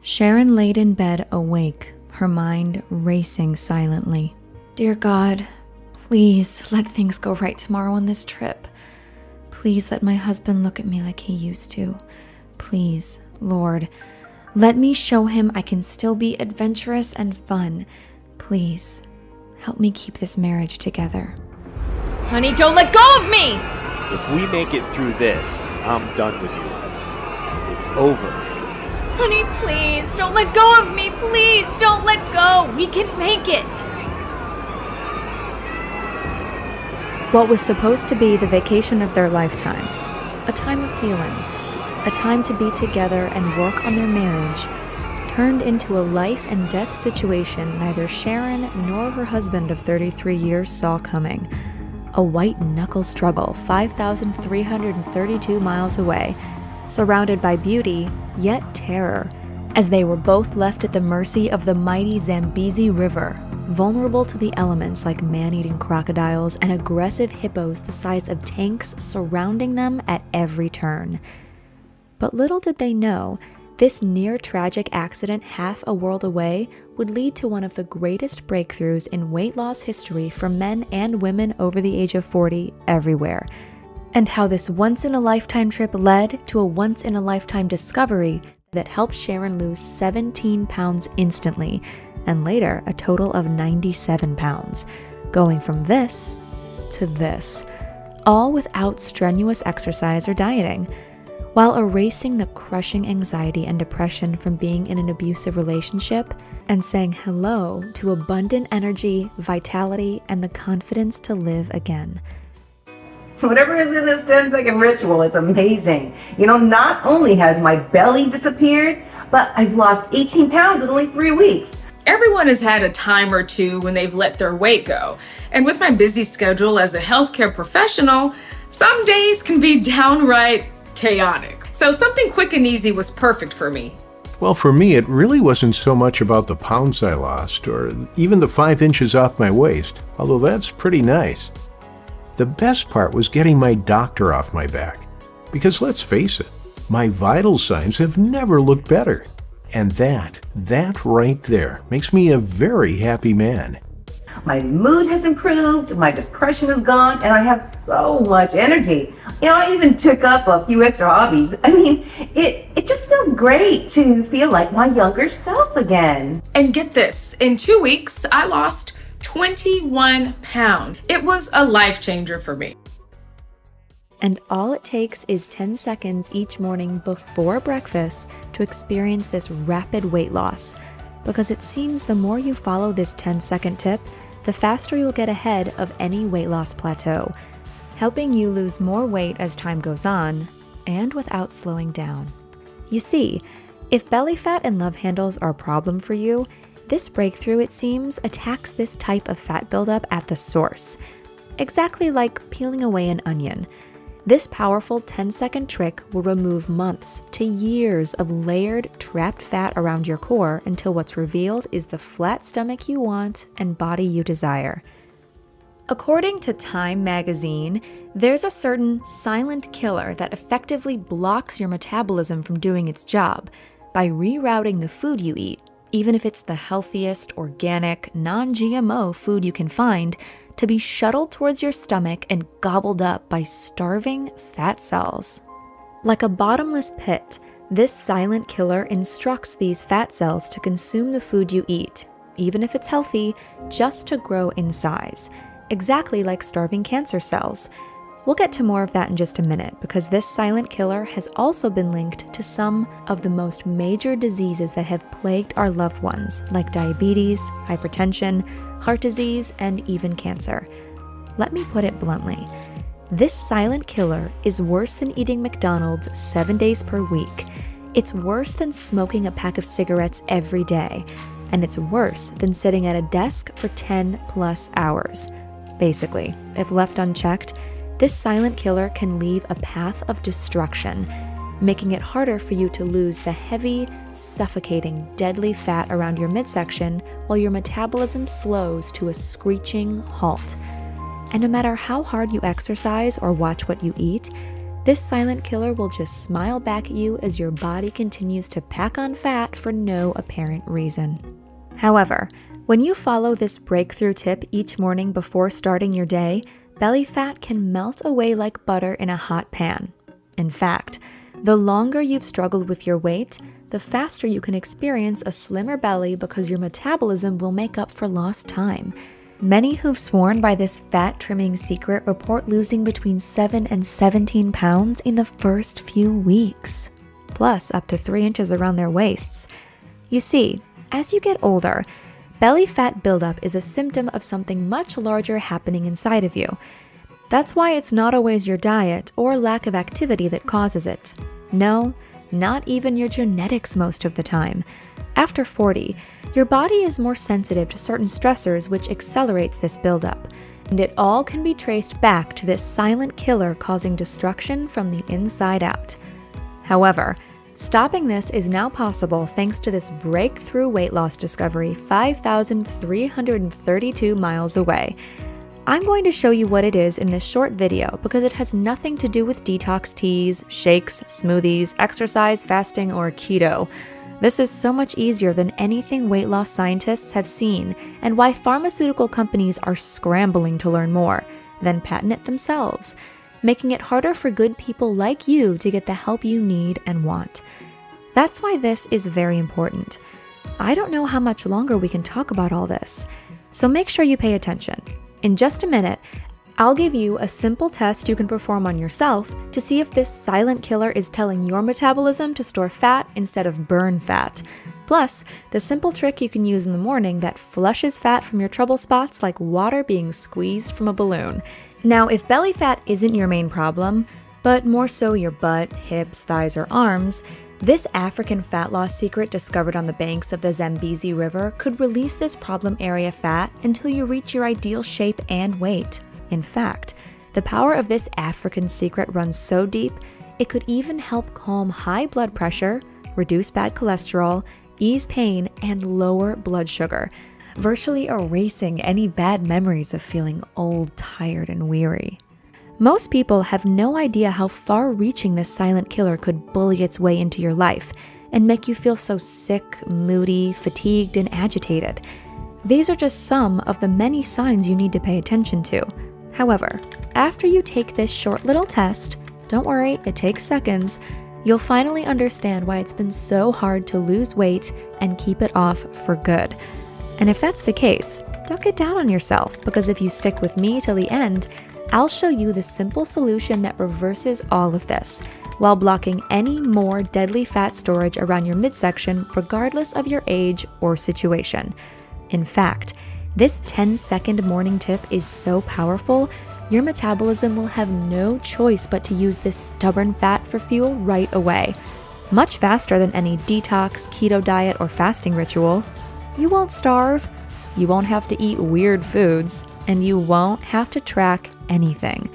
Sharon laid in bed awake, her mind racing silently. Dear God, please let things go right tomorrow on this trip. Please let my husband look at me like he used to. Please, Lord, let me show him I can still be adventurous and fun. Please, help me keep this marriage together. Honey, don't let go of me! If we make it through this, I'm done with you. It's over. Honey, please, don't let go of me. Please, don't let go. We can make it. What was supposed to be the vacation of their lifetime, a time of healing, a time to be together and work on their marriage, turned into a life and death situation neither Sharon nor her husband of 33 years saw coming. A white-knuckle struggle 5,332 miles away, surrounded by beauty, yet terror, as they were both left at the mercy of the mighty Zambezi River, vulnerable to the elements like man-eating crocodiles and aggressive hippos the size of tanks surrounding them at every turn. But little did they know, this near-tragic accident half a world away would lead to one of the greatest breakthroughs in weight loss history for men and women over the age of 40 everywhere, and how this once-in-a-lifetime trip led to a once-in-a-lifetime discovery that helped Sharon lose 17 pounds instantly, and later a total of 97 pounds, going from this to this, all without strenuous exercise or dieting, while erasing the crushing anxiety and depression from being in an abusive relationship and saying hello to abundant energy, vitality, and the confidence to live again. Whatever is in this 10-second ritual, it's amazing. Not only has my belly disappeared, but I've lost 18 pounds in only 3 weeks. Everyone has had a time or two when they've let their weight go. And with my busy schedule as a healthcare professional, some days can be downright chaotic. So something quick and easy was perfect for me. Well, for me, it really wasn't so much about the pounds I lost or even the 5 inches off my waist, although that's pretty nice. The best part was getting my doctor off my back. Because let's face it, my vital signs have never looked better. And that right there makes me a very happy man. My mood has improved, my depression is gone, and I have so much energy. I even took up a few extra hobbies. It just feels great to feel like my younger self again. And get this, in 2 weeks, I lost 21 pounds. It was a life changer for me. And all it takes is 10 seconds each morning before breakfast to experience this rapid weight loss. Because it seems the more you follow this 10-second tip, the faster you'll get ahead of any weight loss plateau, helping you lose more weight as time goes on, and without slowing down. You see, if belly fat and love handles are a problem for you, this breakthrough, it seems, attacks this type of fat buildup at the source. Exactly like peeling away an onion. This powerful 10-second trick will remove months to years of layered, trapped fat around your core until what's revealed is the flat stomach you want and body you desire. According to Time magazine, there's a certain silent killer that effectively blocks your metabolism from doing its job by rerouting the food you eat, even if it's the healthiest, organic, non-GMO food you can find, to be shuttled towards your stomach and gobbled up by starving fat cells. Like a bottomless pit, this silent killer instructs these fat cells to consume the food you eat, even if it's healthy, just to grow in size, exactly like starving cancer cells. We'll get to more of that in just a minute, because this silent killer has also been linked to some of the most major diseases that have plagued our loved ones, like diabetes, hypertension, heart disease, and even cancer. Let me put it bluntly. This silent killer is worse than eating McDonald's 7 days per week. It's worse than smoking a pack of cigarettes every day. And it's worse than sitting at a desk for 10+ hours. Basically, if left unchecked, this silent killer can leave a path of destruction, making it harder for you to lose the heavy, suffocating, deadly fat around your midsection while your metabolism slows to a screeching halt. And no matter how hard you exercise or watch what you eat, this silent killer will just smile back at you as your body continues to pack on fat for no apparent reason. However, when you follow this breakthrough tip each morning before starting your day, belly fat can melt away like butter in a hot pan. In fact, the longer you've struggled with your weight, the faster you can experience a slimmer belly because your metabolism will make up for lost time. Many who've sworn by this fat trimming secret report losing between 7 and 17 pounds in the first few weeks, plus up to 3 inches around their waists. You see, as you get older, belly fat buildup is a symptom of something much larger happening inside of you. That's why it's not always your diet or lack of activity that causes it. No, not even your genetics most of the time. After 40, your body is more sensitive to certain stressors which accelerates this buildup, and it all can be traced back to this silent killer causing destruction from the inside out. However, stopping this is now possible thanks to this breakthrough weight loss discovery 5,332 miles away. I'm going to show you what it is in this short video because it has nothing to do with detox teas, shakes, smoothies, exercise, fasting, or keto. This is so much easier than anything weight loss scientists have seen, and why pharmaceutical companies are scrambling to learn more, then patent it themselves, making it harder for good people like you to get the help you need and want. That's why this is very important. I don't know how much longer we can talk about all this, so make sure you pay attention. In just a minute, I'll give you a simple test you can perform on yourself to see if this silent killer is telling your metabolism to store fat instead of burn fat. Plus, the simple trick you can use in the morning that flushes fat from your trouble spots like water being squeezed from a balloon. Now, if belly fat isn't your main problem, but more so your butt, hips, thighs, or arms, this African fat loss secret discovered on the banks of the Zambezi River could release this problem area fat until you reach your ideal shape and weight. In fact, the power of this African secret runs so deep, it could even help calm high blood pressure, reduce bad cholesterol, ease pain, and lower blood sugar, virtually erasing any bad memories of feeling old, tired, and weary. Most people have no idea how far-reaching this silent killer could bully its way into your life and make you feel so sick, moody, fatigued, and agitated. These are just some of the many signs you need to pay attention to. However, after you take this short little test, don't worry, it takes seconds, you'll finally understand why it's been so hard to lose weight and keep it off for good. And if that's the case, don't get down on yourself, because if you stick with me till the end, I'll show you the simple solution that reverses all of this, while blocking any more deadly fat storage around your midsection regardless of your age or situation. In fact, this 10-second morning tip is so powerful, your metabolism will have no choice but to use this stubborn fat for fuel right away. Much faster than any detox, keto diet, or fasting ritual. You won't starve, you won't have to eat weird foods, and you won't have to track anything.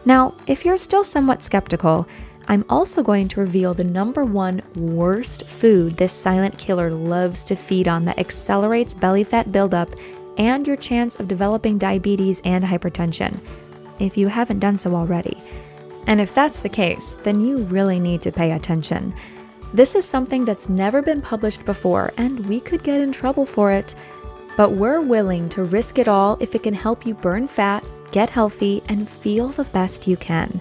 Now, if you're still somewhat skeptical, I'm also going to reveal the #1 worst food this silent killer loves to feed on that accelerates belly fat buildup and your chance of developing diabetes and hypertension, if you haven't done so already. And if that's the case, then you really need to pay attention. This is something that's never been published before, and we could get in trouble for it. But we're willing to risk it all if it can help you burn fat, get healthy, and feel the best you can.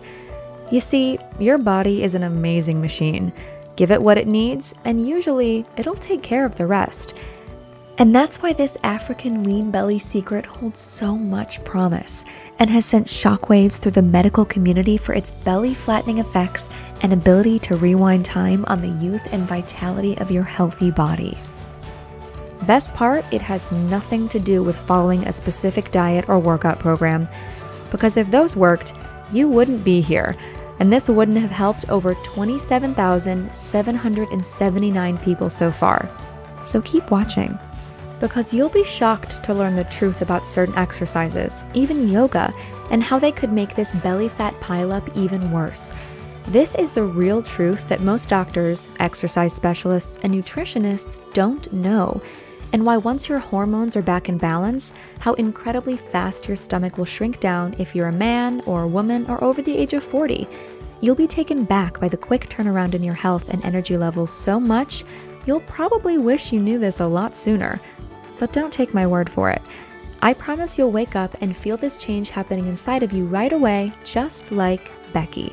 You see, your body is an amazing machine. Give it what it needs, and usually it'll take care of the rest. And that's why this African lean belly secret holds so much promise and has sent shockwaves through the medical community for its belly flattening effects and ability to rewind time on the youth and vitality of your healthy body. Best part, it has nothing to do with following a specific diet or workout program, because if those worked, you wouldn't be here, and this wouldn't have helped over 27,779 people so far. So keep watching, because you'll be shocked to learn the truth about certain exercises, even yoga, and how they could make this belly fat pileup even worse. This is the real truth that most doctors, exercise specialists, and nutritionists don't know, and why once your hormones are back in balance, how incredibly fast your stomach will shrink down if you're a man or a woman or over the age of 40. You'll be taken back by the quick turnaround in your health and energy levels so much, you'll probably wish you knew this a lot sooner. But don't take my word for it. I promise you'll wake up and feel this change happening inside of you right away, just like Becky,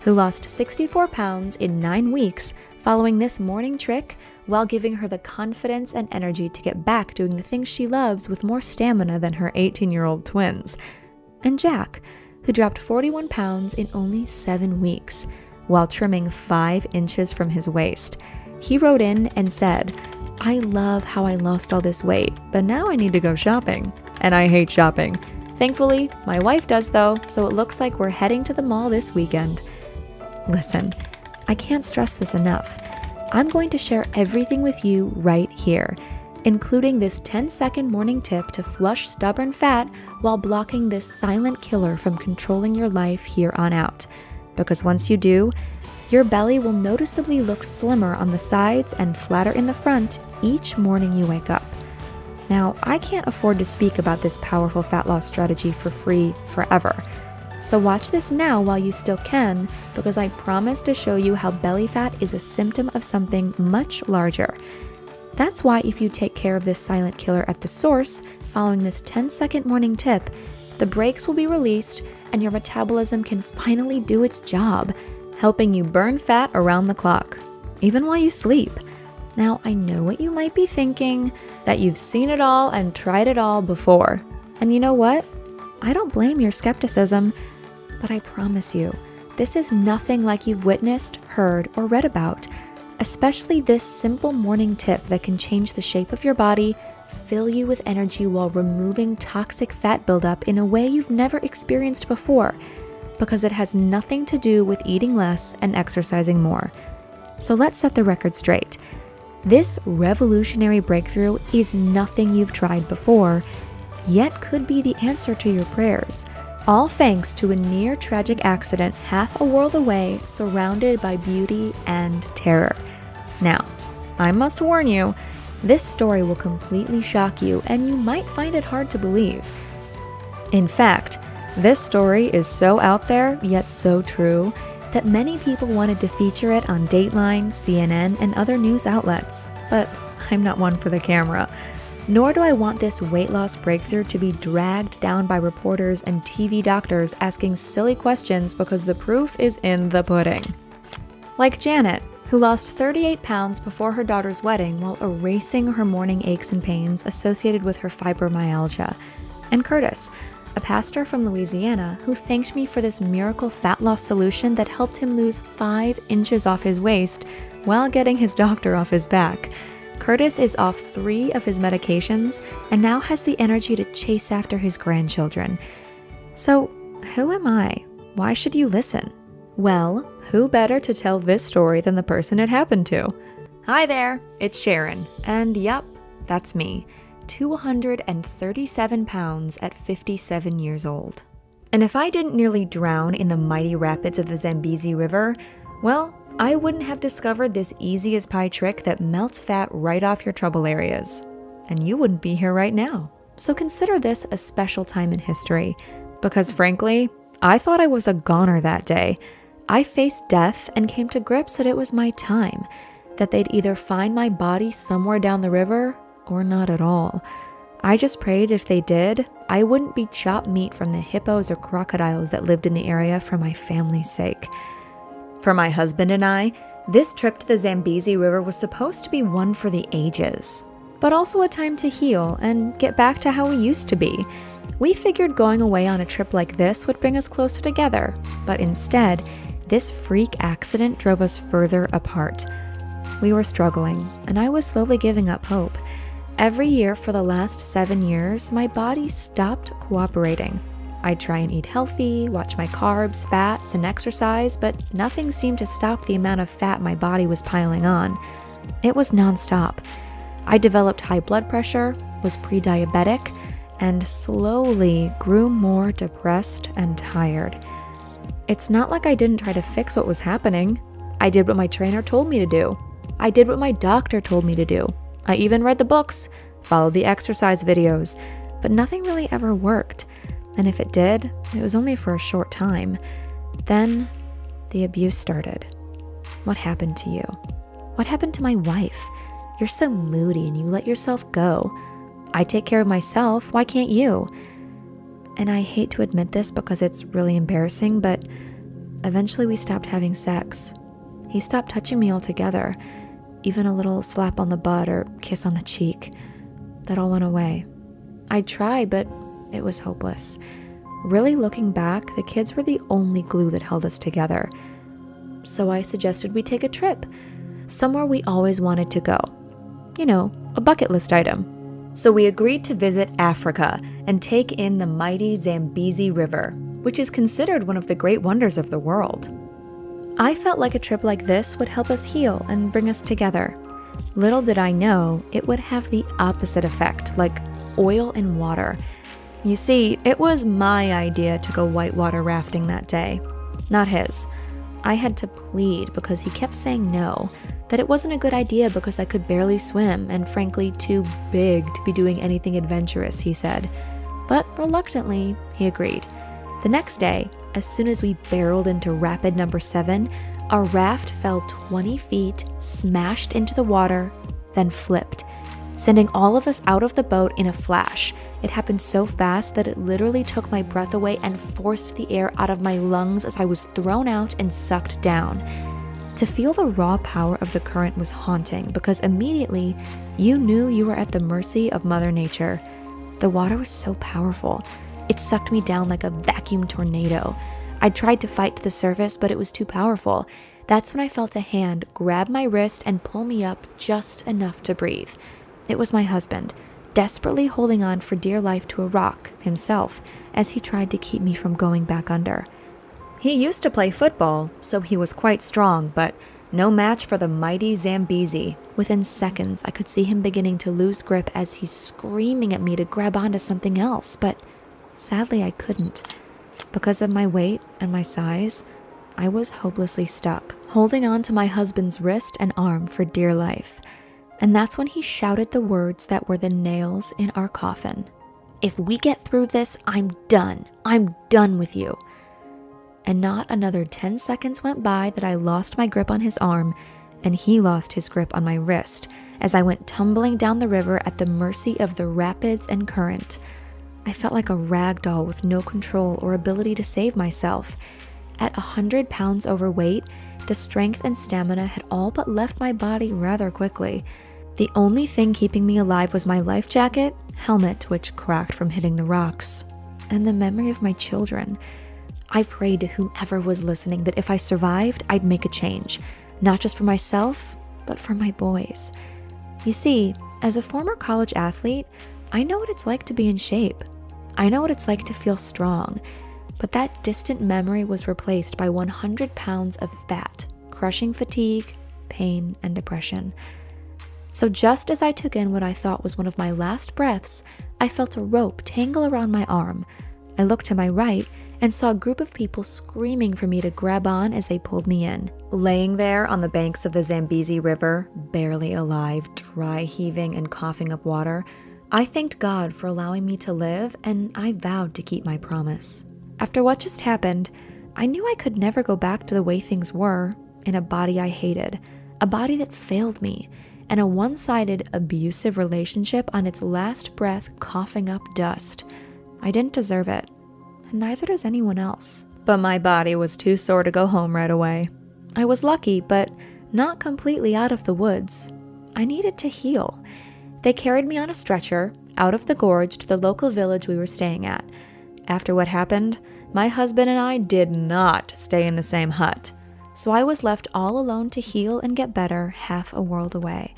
who lost 64 pounds in 9 weeks following this morning trick while giving her the confidence and energy to get back doing the things she loves with more stamina than her 18-year-old twins. And Jack, who dropped 41 pounds in only 7 weeks while trimming 5 inches from his waist. He wrote in and said, "I love how I lost all this weight, but now I need to go shopping. And I hate shopping. Thankfully, my wife does though, so it looks like we're heading to the mall this weekend." Listen, I can't stress this enough. I'm going to share everything with you right here, including this 10-second morning tip to flush stubborn fat while blocking this silent killer from controlling your life here on out. Because once you do, your belly will noticeably look slimmer on the sides and flatter in the front each morning you wake up. Now, I can't afford to speak about this powerful fat loss strategy for free forever. So watch this now while you still can, because I promise to show you how belly fat is a symptom of something much larger. That's why if you take care of this silent killer at the source, following this 10-second morning tip, the brakes will be released and your metabolism can finally do its job, helping you burn fat around the clock, even while you sleep. Now, I know what you might be thinking, that you've seen it all and tried it all before. And you know what? I don't blame your skepticism, but I promise you, this is nothing like you've witnessed, heard, or read about. Especially this simple morning tip that can change the shape of your body, fill you with energy while removing toxic fat buildup in a way you've never experienced before, because it has nothing to do with eating less and exercising more. So let's set the record straight. This revolutionary breakthrough is nothing you've tried before, yet could be the answer to your prayers. All thanks to a near tragic accident half a world away, surrounded by beauty and terror. Now, I must warn you, this story will completely shock you and you might find it hard to believe. In fact, this story is so out there, yet so true, that many people wanted to feature it on Dateline, CNN, and other news outlets. But I'm not one for the camera. Nor do I want this weight loss breakthrough to be dragged down by reporters and TV doctors asking silly questions because the proof is in the pudding. Like Janet, who lost 38 pounds before her daughter's wedding while erasing her morning aches and pains associated with her fibromyalgia. And Curtis, a pastor from Louisiana who thanked me for this miracle fat loss solution that helped him lose 5 inches off his waist while getting his doctor off his back. Curtis is off 3 of his medications and now has the energy to chase after his grandchildren. So, who am I? Why should you listen? Well, who better to tell this story than the person it happened to? Hi there, it's Sharon, and yep, that's me. 237 pounds at 57 years old. And if I didn't nearly drown in the mighty rapids of the Zambezi River, well, I wouldn't have discovered this easy as pie trick that melts fat right off your trouble areas. And you wouldn't be here right now. So consider this a special time in history. Because frankly, I thought I was a goner that day. I faced death and came to grips that it was my time, that they'd either find my body somewhere down the river or not at all. I just prayed if they did, I wouldn't be chopped meat from the hippos or crocodiles that lived in the area for my family's sake. For my husband and I, this trip to the Zambezi River was supposed to be one for the ages, but also a time to heal and get back to how we used to be. We figured going away on a trip like this would bring us closer together, but instead, this freak accident drove us further apart. We were struggling, and I was slowly giving up hope. Every year for the last 7 years, my body stopped cooperating. I'd try and eat healthy, watch my carbs, fats, and exercise, but nothing seemed to stop the amount of fat my body was piling on. It was nonstop. I developed high blood pressure, was pre-diabetic, and slowly grew more depressed and tired. It's not like I didn't try to fix what was happening. I did what my trainer told me to do. I did what my doctor told me to do. I even read the books, followed the exercise videos, but nothing really ever worked. And if it did, it was only for a short time. Then, The abuse started. What happened to you? What happened to my wife? You're so moody and you let yourself go. I take care of myself, why can't you? And I hate to admit this because it's really embarrassing, but eventually we stopped having sex. He stopped touching me altogether, even a little slap on the butt or kiss on the cheek. That all went away. I tried, but it was hopeless. Really looking back, the kids were the only glue that held us together. So I suggested we take a trip, somewhere we always wanted to go. You know, a bucket list item. So we agreed to visit Africa and take in the mighty Zambezi River, which is considered one of the great wonders of the world. I felt like a trip like this would help us heal and bring us together. Little did I know it would have the opposite effect, like oil and water. You see, it was my idea to go whitewater rafting that day, not his. I had to plead because he kept saying no, that it wasn't a good idea because I could barely swim and frankly too big to be doing anything adventurous, he said. But reluctantly, he agreed. The next day, as soon as we barreled into rapid number 7, our raft fell 20 feet, smashed into the water, then flipped, sending all of us out of the boat in a flash. It happened so fast that it literally took my breath away and forced the air out of my lungs as I was thrown out and sucked down. To feel the raw power of the current was haunting because immediately you knew you were at the mercy of Mother Nature. The water was so powerful. It sucked me down like a vacuum tornado. I tried to fight to the surface, but it was too powerful. That's when I felt a hand grab my wrist and pull me up just enough to breathe. It was my husband, desperately holding on for dear life to a rock himself as he tried to keep me from going back under. He used to play football, so he was quite strong, but no match for the mighty Zambezi. Within seconds, I could see him beginning to lose grip as he's screaming at me to grab onto something else, but sadly I couldn't. Because of my weight and my size, I was hopelessly stuck, holding on to my husband's wrist and arm for dear life. And that's when he shouted the words that were the nails in our coffin. "If we get through this, I'm done. I'm done with you." And not another 10 seconds went by that I lost my grip on his arm, and he lost his grip on my wrist as I went tumbling down the river at the mercy of the rapids and current. I felt like a rag doll with no control or ability to save myself. At 100 pounds overweight, the strength and stamina had all but left my body rather quickly. The only thing keeping me alive was my life jacket, helmet, which cracked from hitting the rocks, and the memory of my children. I prayed to whomever was listening that if I survived, I'd make a change, not just for myself, but for my boys. You see, as a former college athlete, I know what it's like to be in shape. I know what it's like to feel strong, but that distant memory was replaced by 100 pounds of fat, crushing fatigue, pain, and depression. So just as I took in what I thought was one of my last breaths, I felt a rope tangle around my arm. I looked to my right and saw a group of people screaming for me to grab on as they pulled me in. Laying there on the banks of the Zambezi River, barely alive, dry heaving and coughing up water, I thanked God for allowing me to live, and I vowed to keep my promise. After what just happened, I knew I could never go back to the way things were, in a body I hated, a body that failed me, and a one-sided, abusive relationship on its last breath coughing up dust. I didn't deserve it, and neither does anyone else. But my body was too sore to go home right away. I was lucky, but not completely out of the woods. I needed to heal. They carried me on a stretcher, out of the gorge to the local village we were staying at. After what happened, my husband and I did not stay in the same hut, so I was left all alone to heal and get better half a world away.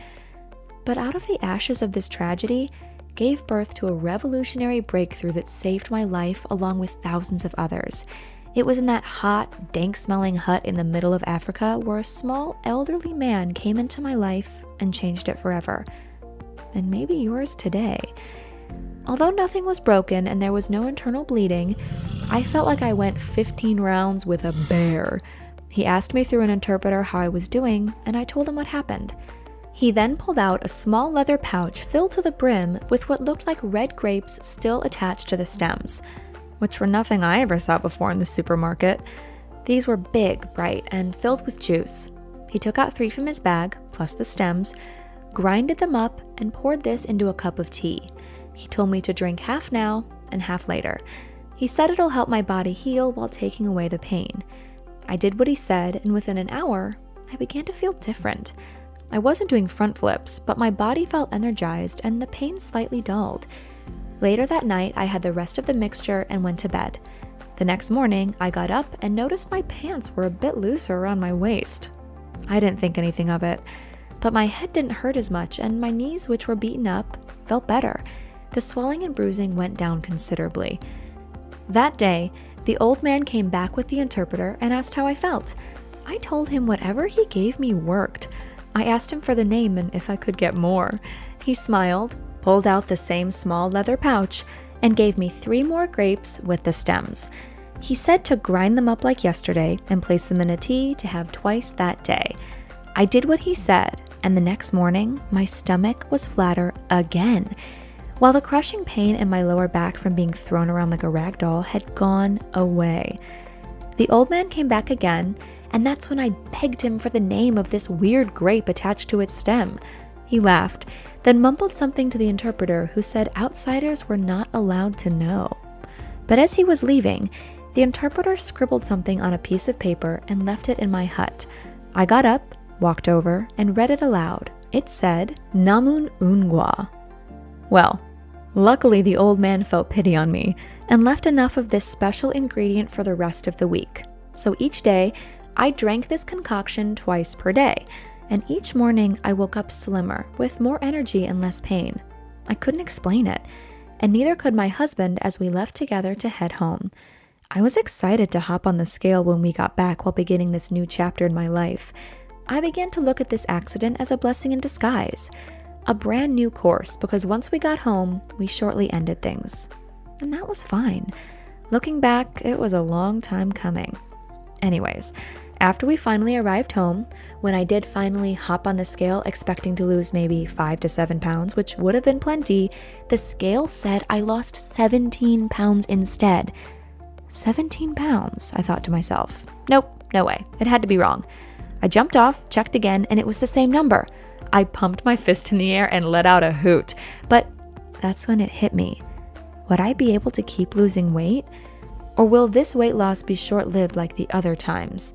But out of the ashes of this tragedy, gave birth to a revolutionary breakthrough that saved my life along with thousands of others. It was in that hot, dank-smelling hut in the middle of Africa where a small, elderly man came into my life and changed it forever. And maybe yours today. Although nothing was broken and there was no internal bleeding, I felt like I went 15 rounds with a bear. He asked me through an interpreter how I was doing, and I told him what happened. He then pulled out a small leather pouch filled to the brim with what looked like red grapes still attached to the stems, which were nothing I ever saw before in the supermarket. These were big, bright, and filled with juice. He took out 3 from his bag, plus the stems, grinded them up, and poured this into a cup of tea. He told me to drink half now and half later. He said it'll help my body heal while taking away the pain. I did what he said, and within an hour, I began to feel different. I wasn't doing front flips, but my body felt energized and the pain slightly dulled. Later that night, I had the rest of the mixture and went to bed. The next morning, I got up and noticed my pants were a bit looser around my waist. I didn't think anything of it, but my head didn't hurt as much and my knees, which were beaten up, felt better. The swelling and bruising went down considerably. That day, the old man came back with the interpreter and asked how I felt. I told him whatever he gave me worked. I asked him for the name and if I could get more. He smiled, pulled out the same small leather pouch, and gave me 3 more grapes with the stems. He said to grind them up like yesterday and place them in a tea to have twice that day. I did what he said, and the next morning, my stomach was flatter again, while the crushing pain in my lower back from being thrown around like a rag doll had gone away. The old man came back again, and that's when I begged him for the name of this weird grape attached to its stem. He laughed, then mumbled something to the interpreter, who said outsiders were not allowed to know. But as he was leaving, the interpreter scribbled something on a piece of paper and left it in my hut. I got up, walked over, and read it aloud. It said, "Namun Ungwa." Well, luckily the old man felt pity on me and left enough of this special ingredient for the rest of the week. So each day, I drank this concoction twice per day, and each morning I woke up slimmer, with more energy and less pain. I couldn't explain it, and neither could my husband as we left together to head home. I was excited to hop on the scale when we got back while beginning this new chapter in my life. I began to look at this accident as a blessing in disguise, a brand new course, because once we got home, we shortly ended things. And that was fine. Looking back, it was a long time coming. Anyways, after we finally arrived home, when I did finally hop on the scale expecting to lose maybe 5 to 7 pounds, which would have been plenty, the scale said I lost 17 pounds instead. 17 pounds, I thought to myself. Nope, no way. It had to be wrong. I jumped off, checked again, and it was the same number. I pumped my fist in the air and let out a hoot. But that's when it hit me. Would I be able to keep losing weight? Or will this weight loss be short-lived like the other times?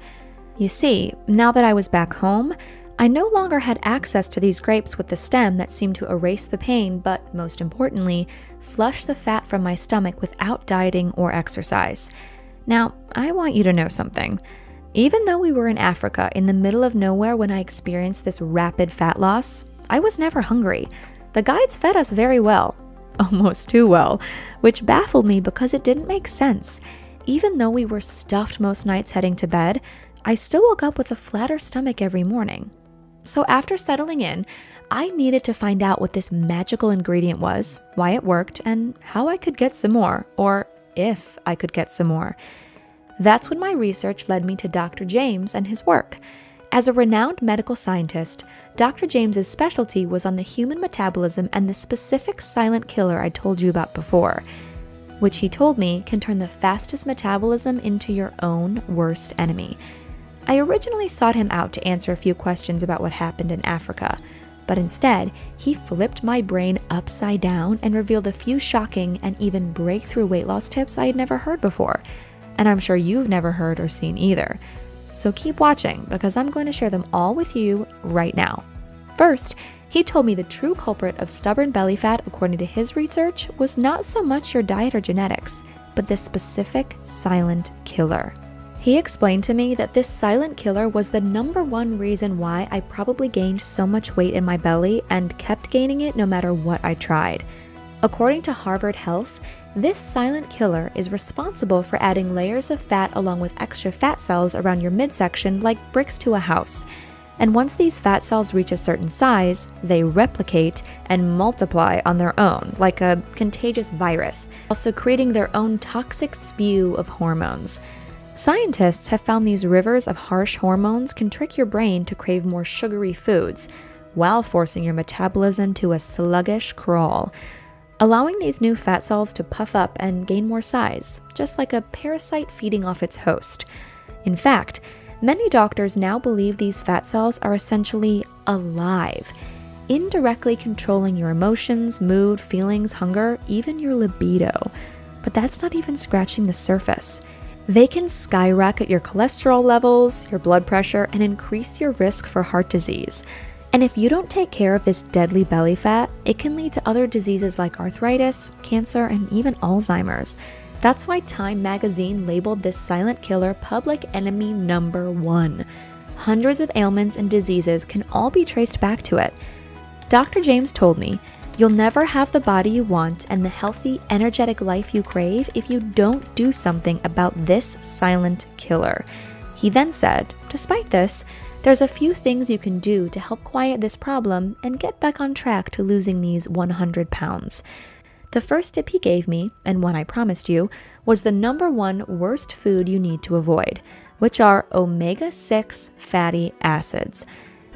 You see, now that I was back home, I no longer had access to these grapes with the stem that seemed to erase the pain, but most importantly, flush the fat from my stomach without dieting or exercise. Now, I want you to know something. Even though we were in Africa, in the middle of nowhere when I experienced this rapid fat loss, I was never hungry. The guides fed us very well, almost too well, which baffled me because it didn't make sense. Even though we were stuffed most nights heading to bed, I still woke up with a flatter stomach every morning. So after settling in, I needed to find out what this magical ingredient was, why it worked, and how I could get some more, or if I could get some more. That's when my research led me to Dr. James and his work. As a renowned medical scientist, Dr. James's specialty was on the human metabolism and the specific silent killer I told you about before, which he told me can turn the fastest metabolism into your own worst enemy. I originally sought him out to answer a few questions about what happened in Africa, but instead, he flipped my brain upside down and revealed a few shocking and even breakthrough weight loss tips I had never heard before, and I'm sure you've never heard or seen either. So keep watching, because I'm going to share them all with you right now. First, he told me the true culprit of stubborn belly fat, according to his research, was not so much your diet or genetics, but this specific silent killer. He explained to me that this silent killer was the #1 reason why I probably gained so much weight in my belly and kept gaining it no matter what I tried. According to Harvard Health, this silent killer is responsible for adding layers of fat along with extra fat cells around your midsection like bricks to a house. And once these fat cells reach a certain size, they replicate and multiply on their own, like a contagious virus, also creating their own toxic spew of hormones. Scientists have found these rivers of harsh hormones can trick your brain to crave more sugary foods, while forcing your metabolism to a sluggish crawl, allowing these new fat cells to puff up and gain more size, just like a parasite feeding off its host. In fact, many doctors now believe these fat cells are essentially alive, indirectly controlling your emotions, mood, feelings, hunger, even your libido. But that's not even scratching the surface. They can skyrocket your cholesterol levels, your blood pressure, and increase your risk for heart disease. And if you don't take care of this deadly belly fat, it can lead to other diseases like arthritis, cancer, and even Alzheimer's. That's why Time magazine labeled this silent killer public enemy number 1. Hundreds of ailments and diseases can all be traced back to it. Dr. James told me, "You'll never have the body you want and the healthy, energetic life you crave if you don't do something about this silent killer." He then said, despite this, there's a few things you can do to help quiet this problem and get back on track to losing these 100 pounds. The first tip he gave me, and one I promised you, was the number 1 worst food you need to avoid, which are omega-6 fatty acids.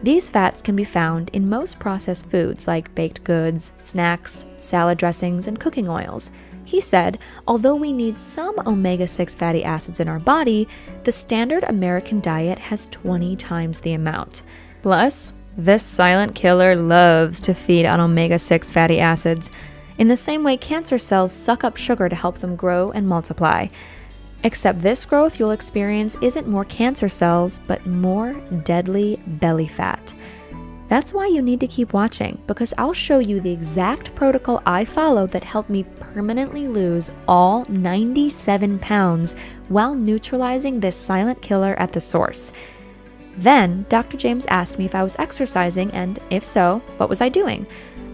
These fats can be found in most processed foods like baked goods, snacks, salad dressings, and cooking oils. He said, although we need some omega-6 fatty acids in our body, the standard American diet has 20 times the amount. Plus, this silent killer loves to feed on omega-6 fatty acids, in the same way cancer cells suck up sugar to help them grow and multiply. Except this growth you'll experience isn't more cancer cells, but more deadly belly fat. That's why you need to keep watching, because I'll show you the exact protocol I followed that helped me permanently lose all 97 pounds while neutralizing this silent killer at the source. Then, Dr. James asked me if I was exercising, and if so, what was I doing?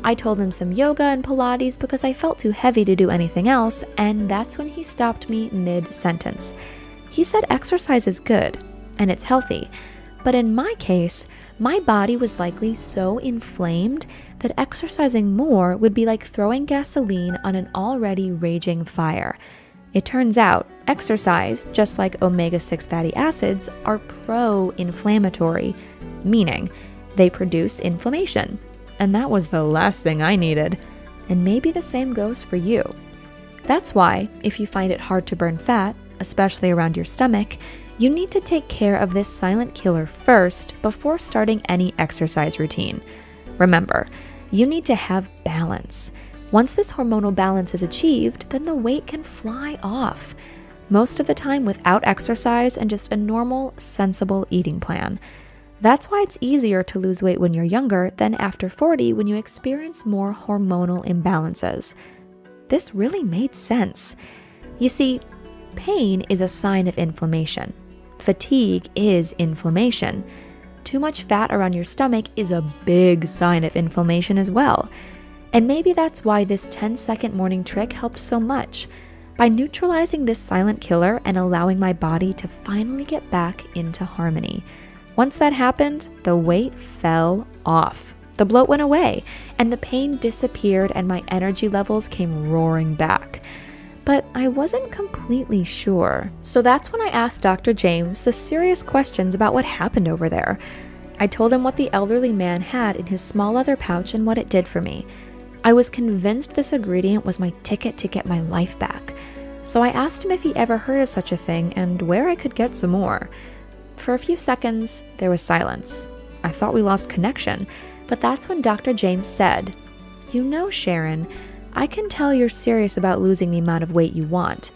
I told him some yoga and Pilates because I felt too heavy to do anything else, and that's when he stopped me mid-sentence. He said exercise is good, and it's healthy, but in my case, my body was likely so inflamed that exercising more would be like throwing gasoline on an already raging fire. It turns out, exercise, just like omega-6 fatty acids, are pro-inflammatory, meaning they produce inflammation. And that was the last thing I needed. And maybe the same goes for you. That's why, if you find it hard to burn fat, especially around your stomach, you need to take care of this silent killer first before starting any exercise routine. Remember, you need to have balance. Once this hormonal balance is achieved, then the weight can fly off. Most of the time without exercise and just a normal, sensible eating plan. That's why it's easier to lose weight when you're younger than after 40 when you experience more hormonal imbalances. This really made sense. You see, pain is a sign of inflammation. Fatigue is inflammation. Too much fat around your stomach is a big sign of inflammation as well. And maybe that's why this 10-second morning trick helped so much. By neutralizing this silent killer and allowing my body to finally get back into harmony. Once that happened, the weight fell off. The bloat went away, and the pain disappeared, and my energy levels came roaring back. But I wasn't completely sure. So that's when I asked Dr. James the serious questions about what happened over there. I told him what the elderly man had in his small leather pouch and what it did for me. I was convinced this ingredient was my ticket to get my life back. So I asked him if he ever heard of such a thing and where I could get some more. For a few seconds, there was silence. I thought we lost connection, but that's when Dr. James said, "You know, Sharon, I can tell you're serious about losing the amount of weight you want."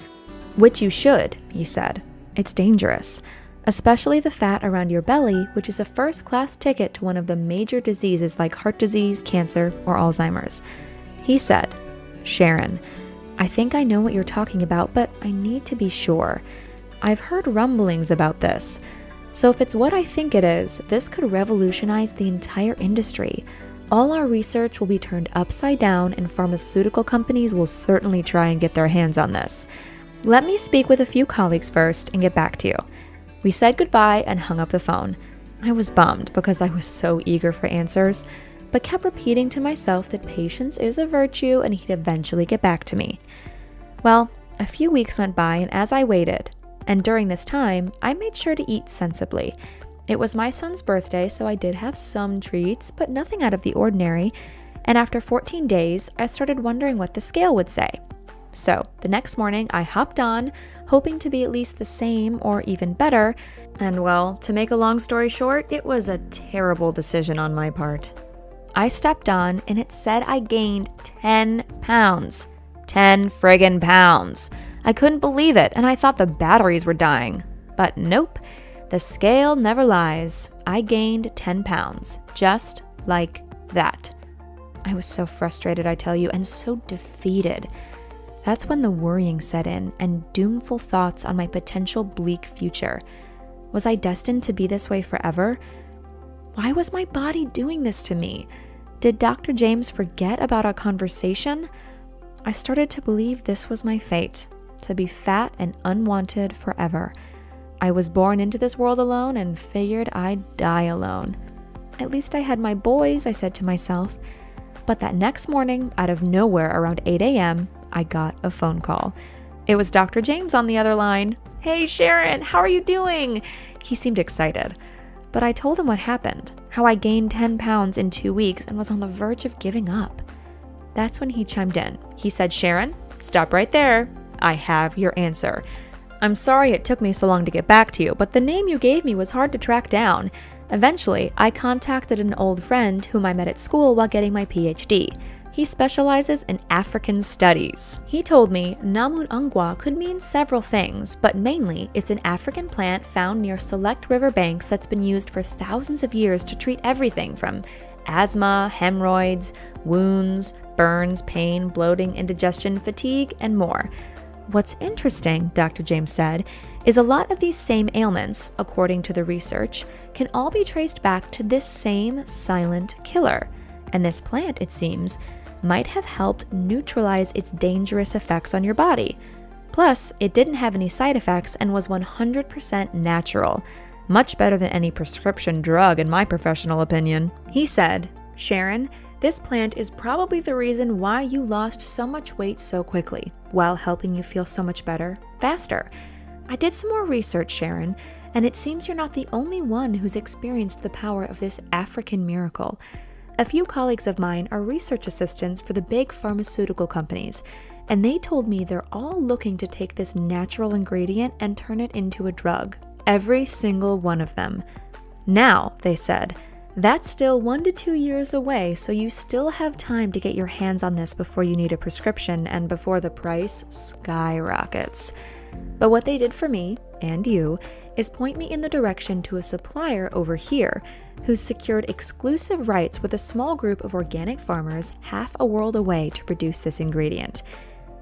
Which you should, he said. It's dangerous, especially the fat around your belly, which is a first-class ticket to one of the major diseases like heart disease, cancer, or Alzheimer's. He said, "Sharon, I think I know what you're talking about, but I need to be sure. I've heard rumblings about this. So if it's what I think it is, this could revolutionize the entire industry. All our research will be turned upside down and pharmaceutical companies will certainly try and get their hands on this. Let me speak with a few colleagues first and get back to you." We said goodbye and hung up the phone. I was bummed because I was so eager for answers, but kept repeating to myself that patience is a virtue and he'd eventually get back to me. Well, a few weeks went by, and as I waited, and during this time, I made sure to eat sensibly. It was my son's birthday, so I did have some treats, but nothing out of the ordinary. And after 14 days, I started wondering what the scale would say. So the next morning, I hopped on, hoping to be at least the same or even better. And well, to make a long story short, it was a terrible decision on my part. I stepped on and it said I gained 10 pounds. 10 friggin' pounds. I couldn't believe it, and I thought the batteries were dying. But nope, the scale never lies. I gained 10 pounds, just like that. I was so frustrated, I tell you, and so defeated. That's when the worrying set in and doomful thoughts on my potential bleak future. Was I destined to be this way forever? Why was my body doing this to me? Did Dr. James forget about our conversation? I started to believe this was my fate, to be fat and unwanted forever. I was born into this world alone and figured I'd die alone. At least I had my boys, I said to myself. But that next morning, out of nowhere around 8 a.m., I got a phone call. It was Dr. James on the other line. "Hey Sharon, how are you doing?" He seemed excited. But I told him what happened, how I gained 10 pounds in 2 weeks and was on the verge of giving up. That's when he chimed in. He said, "Sharon, stop right there. I have your answer. I'm sorry it took me so long to get back to you, but the name you gave me was hard to track down. Eventually, I contacted an old friend whom I met at school while getting my PhD. He specializes in African studies. He told me Namun Ungwa could mean several things, but mainly it's an African plant found near select river banks that's been used for thousands of years to treat everything from asthma, hemorrhoids, wounds, burns, pain, bloating, indigestion, fatigue, and more. What's interesting, Dr. James said, is a lot of these same ailments, according to the research, can all be traced back to this same silent killer. And this plant, it seems, might have helped neutralize its dangerous effects on your body. Plus, it didn't have any side effects and was 100% natural. Much better than any prescription drug, in my professional opinion. He said, "Sharon, this plant is probably the reason why you lost so much weight so quickly, while helping you feel so much better, faster. I did some more research, Sharon, and it seems you're not the only one who's experienced the power of this African miracle. A few colleagues of mine are research assistants for the big pharmaceutical companies, and they told me they're all looking to take this natural ingredient and turn it into a drug. Every single one of them. Now, they said, that's still 1 to 2 years away, so you still have time to get your hands on this before you need a prescription and before the price skyrockets. But what they did for me, and you, is point me in the direction to a supplier over here who's secured exclusive rights with a small group of organic farmers half a world away to produce this ingredient.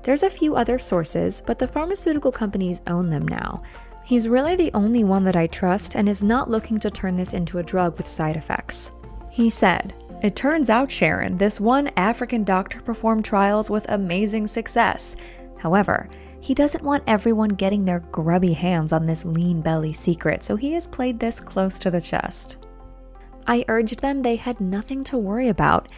There's a few other sources, but the pharmaceutical companies own them now. He's really the only one that I trust and is not looking to turn this into a drug with side effects." He said, "It turns out, Sharon, this one African doctor performed trials with amazing success. However, he doesn't want everyone getting their grubby hands on this lean belly secret, so he has played this close to the chest." I urged them they had nothing to worry about.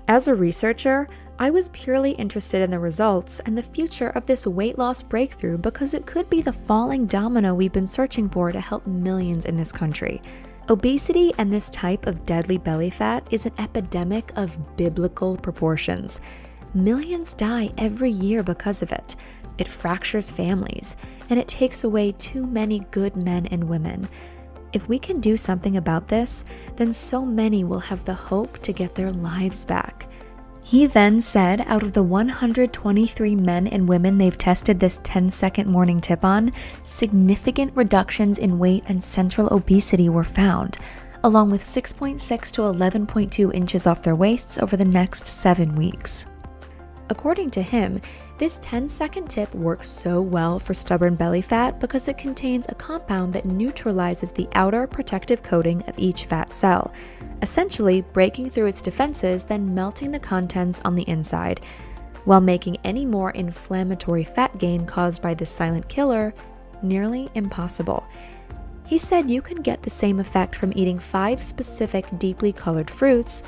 As a researcher, I was purely interested in the results and the future of this weight loss breakthrough because it could be the falling domino we've been searching for to help millions in this country. Obesity and this type of deadly belly fat is an epidemic of biblical proportions. Millions die every year because of it. It fractures families, and it takes away too many good men and women. If we can do something about this, then so many will have the hope to get their lives back. He then said out of the 123 men and women they've tested this 10-second morning tip on, significant reductions in weight and central obesity were found, along with 6.6 to 11.2 inches off their waists over the next 7 weeks. According to him, this 10-second tip works so well for stubborn belly fat because it contains a compound that neutralizes the outer protective coating of each fat cell, essentially breaking through its defenses, then melting the contents on the inside, while making any more inflammatory fat gain caused by this silent killer nearly impossible. He said you can get the same effect from eating 5 specific deeply colored fruits,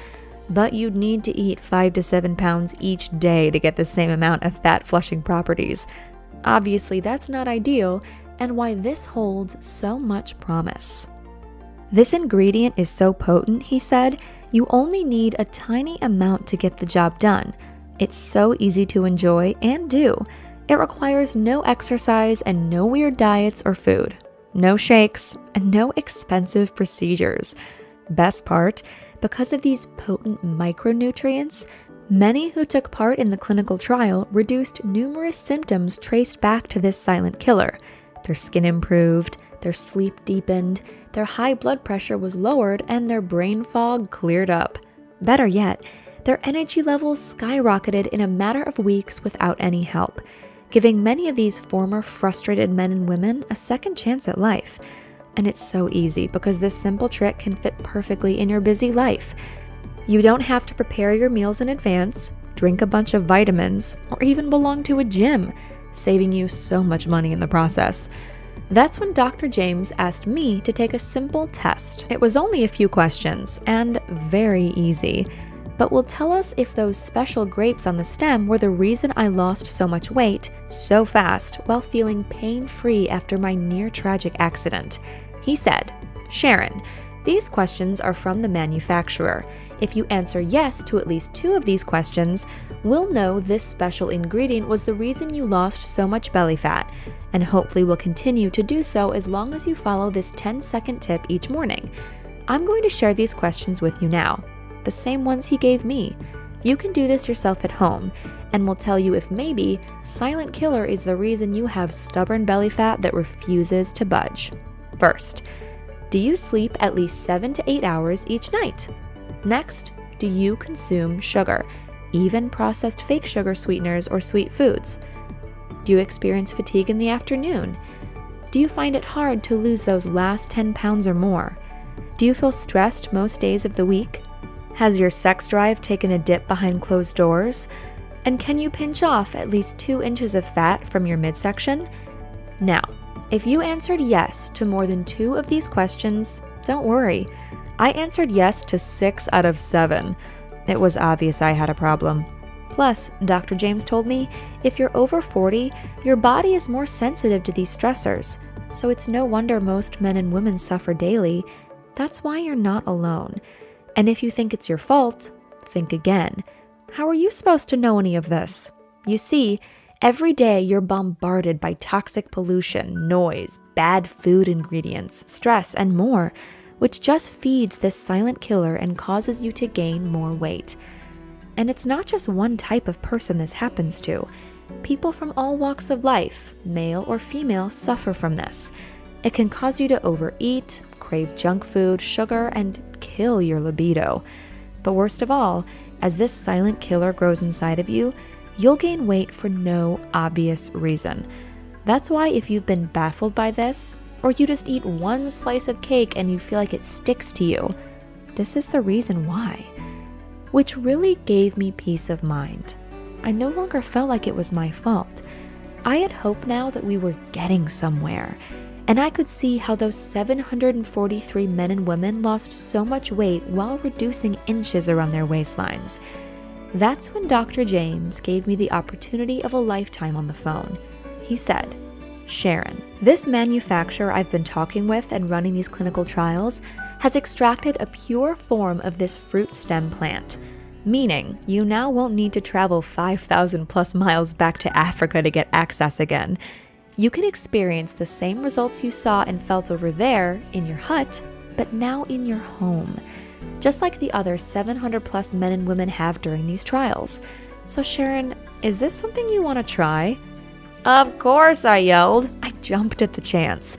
but you'd need to eat 5 to 7 pounds each day to get the same amount of fat-flushing properties. Obviously, that's not ideal, and why this holds so much promise. This ingredient is so potent, he said, you only need a tiny amount to get the job done. It's so easy to enjoy and do. It requires no exercise and no weird diets or food, no shakes, and no expensive procedures. Best part, because of these potent micronutrients, many who took part in the clinical trial reduced numerous symptoms traced back to this silent killer. Their skin improved, their sleep deepened, their high blood pressure was lowered, and their brain fog cleared up. Better yet, their energy levels skyrocketed in a matter of weeks without any help, giving many of these former frustrated men and women a second chance at life. And it's so easy because this simple trick can fit perfectly in your busy life. You don't have to prepare your meals in advance, drink a bunch of vitamins, or even belong to a gym, saving you so much money in the process. That's when Dr. James asked me to take a simple test. It was only a few questions, and very easy, but will tell us if those special grapes on the stem were the reason I lost so much weight so fast while feeling pain-free after my near-tragic accident. He said, "Sharon, these questions are from the manufacturer. If you answer yes to at least 2 of these questions, we'll know this special ingredient was the reason you lost so much belly fat, and hopefully will continue to do so as long as you follow this 10-second tip each morning. I'm going to share these questions with you now, the same ones he gave me. You can do this yourself at home, and we'll tell you if maybe silent killer is the reason you have stubborn belly fat that refuses to budge. First, do you sleep at least 7 to 8 hours each night? Next, do you consume sugar, even processed fake sugar sweeteners or sweet foods? Do you experience fatigue in the afternoon? Do you find it hard to lose those last 10 pounds or more? Do you feel stressed most days of the week? Has your sex drive taken a dip behind closed doors? And can you pinch off at least 2 inches of fat from your midsection? Now, if you answered yes to more than 2 of these questions, don't worry. I answered yes to 6 out of 7. It was obvious I had a problem. Plus, Dr. James told me, if you're over 40, your body is more sensitive to these stressors, so it's no wonder most men and women suffer daily. That's why you're not alone. And if you think it's your fault, think again. How are you supposed to know any of this? You see, every day you're bombarded by toxic pollution, noise, bad food ingredients, stress, and more, which just feeds this silent killer and causes you to gain more weight. And it's not just one type of person this happens to. People from all walks of life, male or female, suffer from this. It can cause you to overeat, crave junk food, sugar, and kill your libido. But worst of all, as this silent killer grows inside of you, you'll gain weight for no obvious reason. That's why if you've been baffled by this, or you just eat one slice of cake and you feel like it sticks to you, this is the reason why. Which really gave me peace of mind. I no longer felt like it was my fault. I had hope now that we were getting somewhere, and I could see how those 743 men and women lost so much weight while reducing inches around their waistlines. That's when Dr. James gave me the opportunity of a lifetime on the phone. He said, "Sharon, this manufacturer I've been talking with and running these clinical trials has extracted a pure form of this fruit stem plant, meaning you now won't need to travel 5,000 plus miles back to Africa to get access again. You can experience the same results you saw and felt over there in your hut, but now in your home, just like the other 700 plus men and women have during these trials. So Sharon, is this something you want to try?" "Of course," I yelled. I jumped at the chance.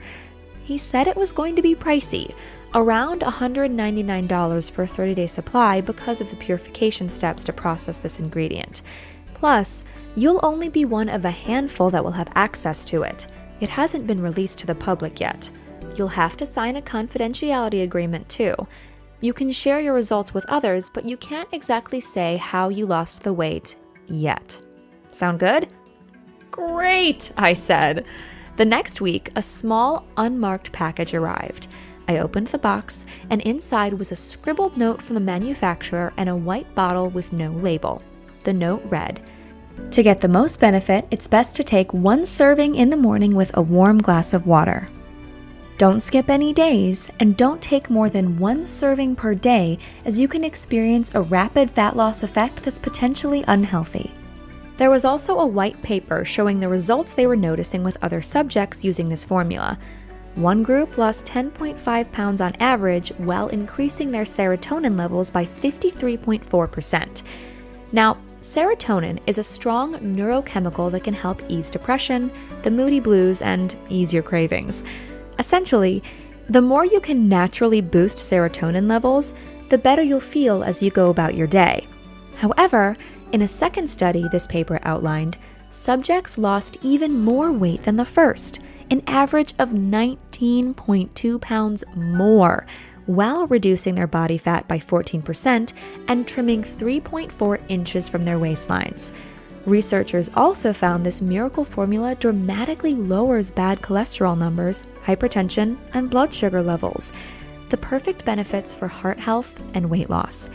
He said it was going to be pricey, around $199 for a 30-day supply because of the purification steps to process this ingredient. Plus, you'll only be one of a handful that will have access to it. It hasn't been released to the public yet. You'll have to sign a confidentiality agreement too. You can share your results with others, but you can't exactly say how you lost the weight yet. Sound good? "Great," I said. The next week, a small, unmarked package arrived. I opened the box, and inside was a scribbled note from the manufacturer and a white bottle with no label. The note read, "To get the most benefit, it's best to take 1 serving in the morning with a warm glass of water. Don't skip any days, and don't take more than 1 serving per day, as you can experience a rapid fat loss effect that's potentially unhealthy. There was also a white paper showing the results they were noticing with other subjects using this formula. One group lost 10.5 pounds on average while increasing their serotonin levels by 53.4%. Now, serotonin is a strong neurochemical that can help ease depression, the moody blues, and ease your cravings. Essentially, the more you can naturally boost serotonin levels, the better you'll feel as you go about your day. However, in a second study this paper outlined, subjects lost even more weight than the first, an average of 19.2 pounds more, while reducing their body fat by 14% and trimming 3.4 inches from their waistlines. Researchers also found this miracle formula dramatically lowers bad cholesterol numbers, hypertension, and blood sugar levels, the perfect benefits for heart health and weight loss.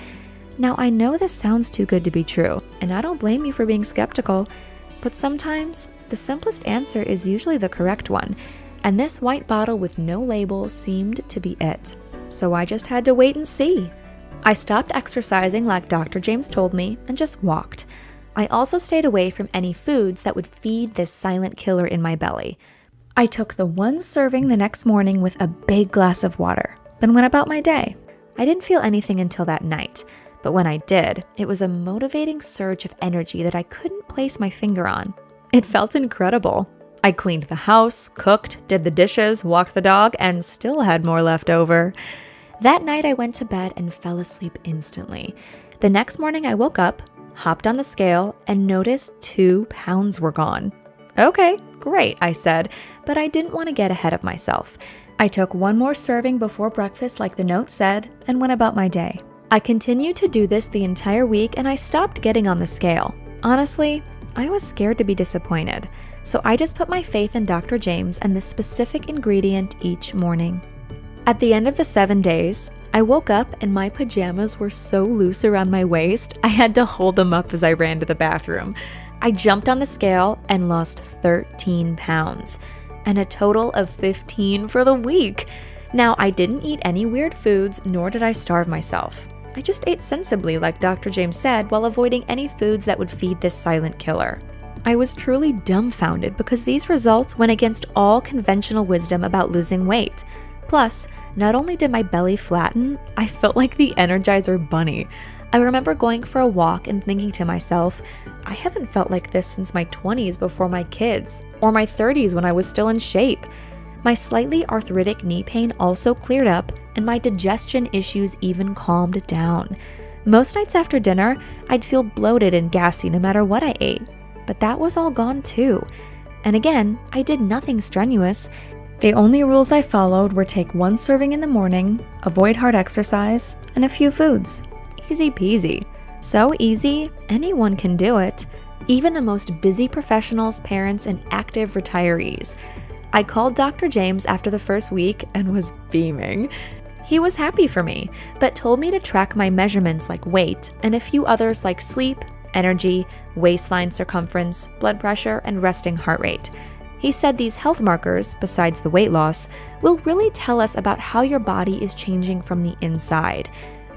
Now, I know this sounds too good to be true, and I don't blame you for being skeptical, but sometimes the simplest answer is usually the correct one, and this white bottle with no label seemed to be it. So I just had to wait and see. I stopped exercising like Dr. James told me and just walked. I also stayed away from any foods that would feed this silent killer in my belly. I took the one serving the next morning with a big glass of water, then went about my day. I didn't feel anything until that night, but when I did, it was a motivating surge of energy that I couldn't place my finger on. It felt incredible. I cleaned the house, cooked, did the dishes, walked the dog, and still had more left over. That night I went to bed and fell asleep instantly. The next morning I woke up, hopped on the scale, and noticed 2 pounds were gone. Okay, great, I said, but I didn't want to get ahead of myself. I took one more serving before breakfast like the note said, and went about my day. I continued to do this the entire week and I stopped getting on the scale. Honestly, I was scared to be disappointed, so I just put my faith in Dr. James and the specific ingredient each morning. At the end of the 7 days, I woke up and my pajamas were so loose around my waist, I had to hold them up as I ran to the bathroom. I jumped on the scale and lost 13 pounds, and a total of 15 for the week. Now, I didn't eat any weird foods, nor did I starve myself. I just ate sensibly, like Dr. James said, while avoiding any foods that would feed this silent killer. I was truly dumbfounded because these results went against all conventional wisdom about losing weight. Plus, not only did my belly flatten, I felt like the Energizer Bunny. I remember going for a walk and thinking to myself, I haven't felt like this since my 20s before my kids, or my 30s when I was still in shape. My slightly arthritic knee pain also cleared up, and my digestion issues even calmed down. Most nights after dinner, I'd feel bloated and gassy no matter what I ate, but that was all gone too. And again, I did nothing strenuous. The only rules I followed were take one serving in the morning, avoid hard exercise, and a few foods. Easy peasy. So easy, anyone can do it. Even the most busy professionals, parents, and active retirees. I called Dr. James after the first week and was beaming. He was happy for me, but told me to track my measurements like weight and a few others like sleep, energy, waistline circumference, blood pressure, and resting heart rate. He said these health markers, besides the weight loss, will really tell us about how your body is changing from the inside.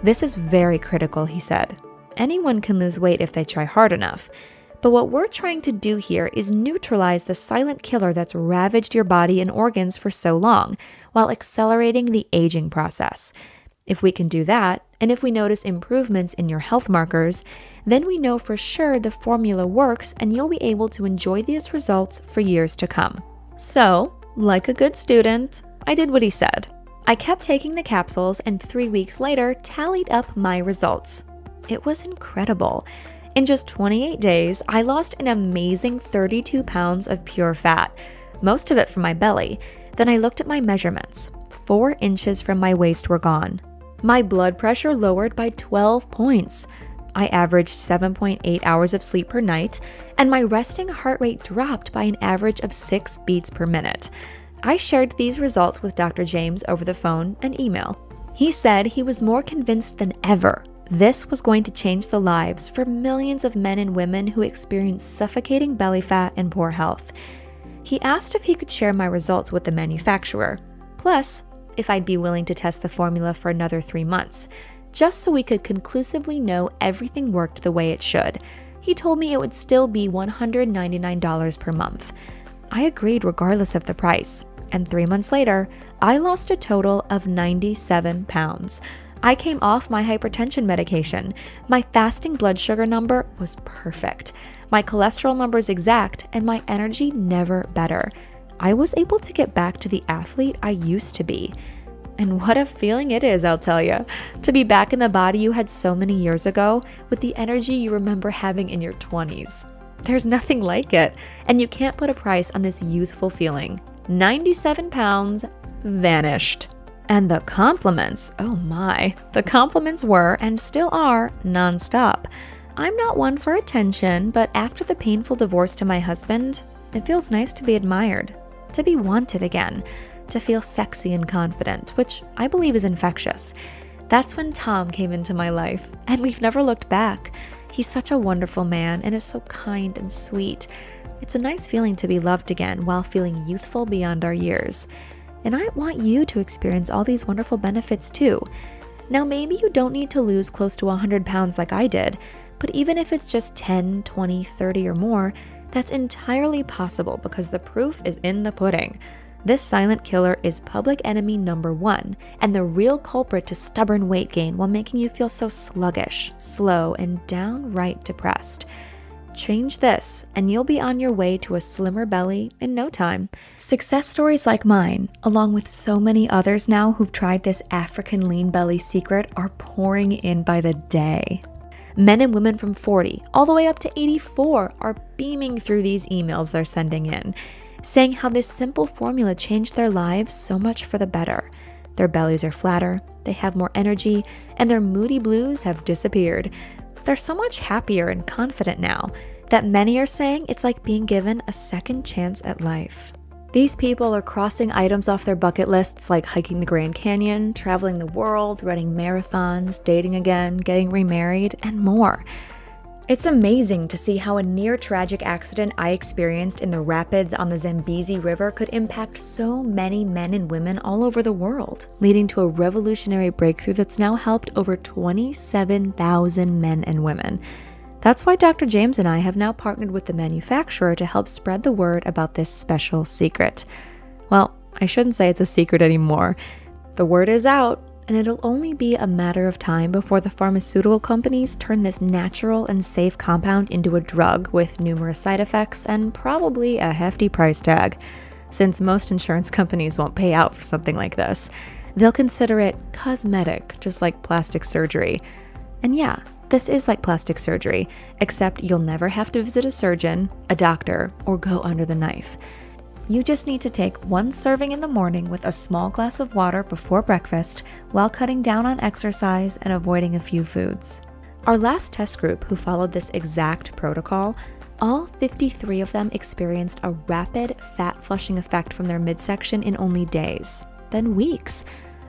This is very critical, he said. Anyone can lose weight if they try hard enough. But what we're trying to do here is neutralize the silent killer that's ravaged your body and organs for so long, while accelerating the aging process. If we can do that, and if we notice improvements in your health markers, then we know for sure the formula works and you'll be able to enjoy these results for years to come. So, like a good student, I did what he said. I kept taking the capsules and 3 weeks later tallied up my results. It was incredible. In just 28 days, I lost an amazing 32 pounds of pure fat, most of it from my belly. Then I looked at my measurements. 4 inches from my waist were gone. My blood pressure lowered by 12 points. I averaged 7.8 hours of sleep per night, and my resting heart rate dropped by an average of 6 beats per minute. I shared these results with Dr. James over the phone and email. He said he was more convinced than ever this was going to change the lives for millions of men and women who experience suffocating belly fat and poor health. He asked if he could share my results with the manufacturer, plus if I'd be willing to test the formula for another 3 months, just so we could conclusively know everything worked the way it should. He told me it would still be $199 per month. I agreed regardless of the price, and 3 months later, I lost a total of 97 pounds. I came off my hypertension medication. My fasting blood sugar number was perfect. My cholesterol numbers exact, and my energy never better. I was able to get back to the athlete I used to be. And what a feeling it is, I'll tell you, to be back in the body you had so many years ago with the energy you remember having in your 20s. There's nothing like it, and you can't put a price on this youthful feeling. 97 pounds vanished. And the compliments, oh my, the compliments were and still are nonstop. I'm not one for attention, but after the painful divorce to my husband, it feels nice to be admired, to be wanted again, to feel sexy and confident, which I believe is infectious. That's when Tom came into my life, and we've never looked back. He's such a wonderful man and is so kind and sweet. It's a nice feeling to be loved again while feeling youthful beyond our years. And I want you to experience all these wonderful benefits too. Now, maybe you don't need to lose close to 100 pounds like I did, but even if it's just 10, 20, 30 or more, that's entirely possible because the proof is in the pudding. This silent killer is public enemy number 1 and the real culprit to stubborn weight gain while making you feel so sluggish, slow, and downright depressed. Change this, and you'll be on your way to a slimmer belly in no time. Success stories like mine, along with so many others now who've tried this African lean belly secret, are pouring in by the day. Men and women from 40 all the way up to 84 are beaming through these emails they're sending in, saying how this simple formula changed their lives so much for the better. Their bellies are flatter, they have more energy, and their moody blues have disappeared. They're so much happier and confident now that many are saying it's like being given a second chance at life. These people are crossing items off their bucket lists like hiking the Grand Canyon, traveling the world, running marathons, dating again, getting remarried, and more. It's amazing to see how a near tragic accident I experienced in the rapids on the Zambezi River could impact so many men and women all over the world, leading to a revolutionary breakthrough that's now helped over 27,000 men and women. That's why Dr. James and I have now partnered with the manufacturer to help spread the word about this special secret. Well, I shouldn't say it's a secret anymore. The word is out, and it'll only be a matter of time before the pharmaceutical companies turn this natural and safe compound into a drug with numerous side effects and probably a hefty price tag. Since most insurance companies won't pay out for something like this, they'll consider it cosmetic, just like plastic surgery. And yeah, this is like plastic surgery, except you'll never have to visit a surgeon, a doctor, or go under the knife. You just need to take 1 serving in the morning with a small glass of water before breakfast while cutting down on exercise and avoiding a few foods. Our last test group who followed this exact protocol, all 53 of them experienced a rapid fat flushing effect from their midsection in only days, then weeks.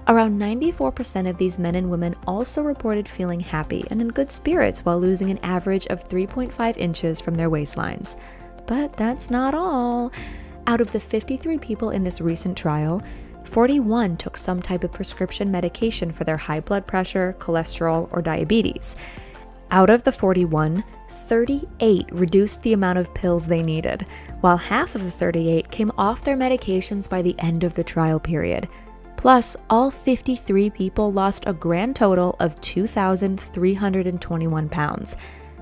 Around 94% of these men and women also reported feeling happy and in good spirits while losing an average of 3.5 inches from their waistlines. But that's not all. Out of the 53 people in this recent trial, 41 took some type of prescription medication for their high blood pressure, cholesterol, or diabetes. Out of the 41, 38 reduced the amount of pills they needed, while half of the 38 came off their medications by the end of the trial period. Plus, all 53 people lost a grand total of 2,321 pounds.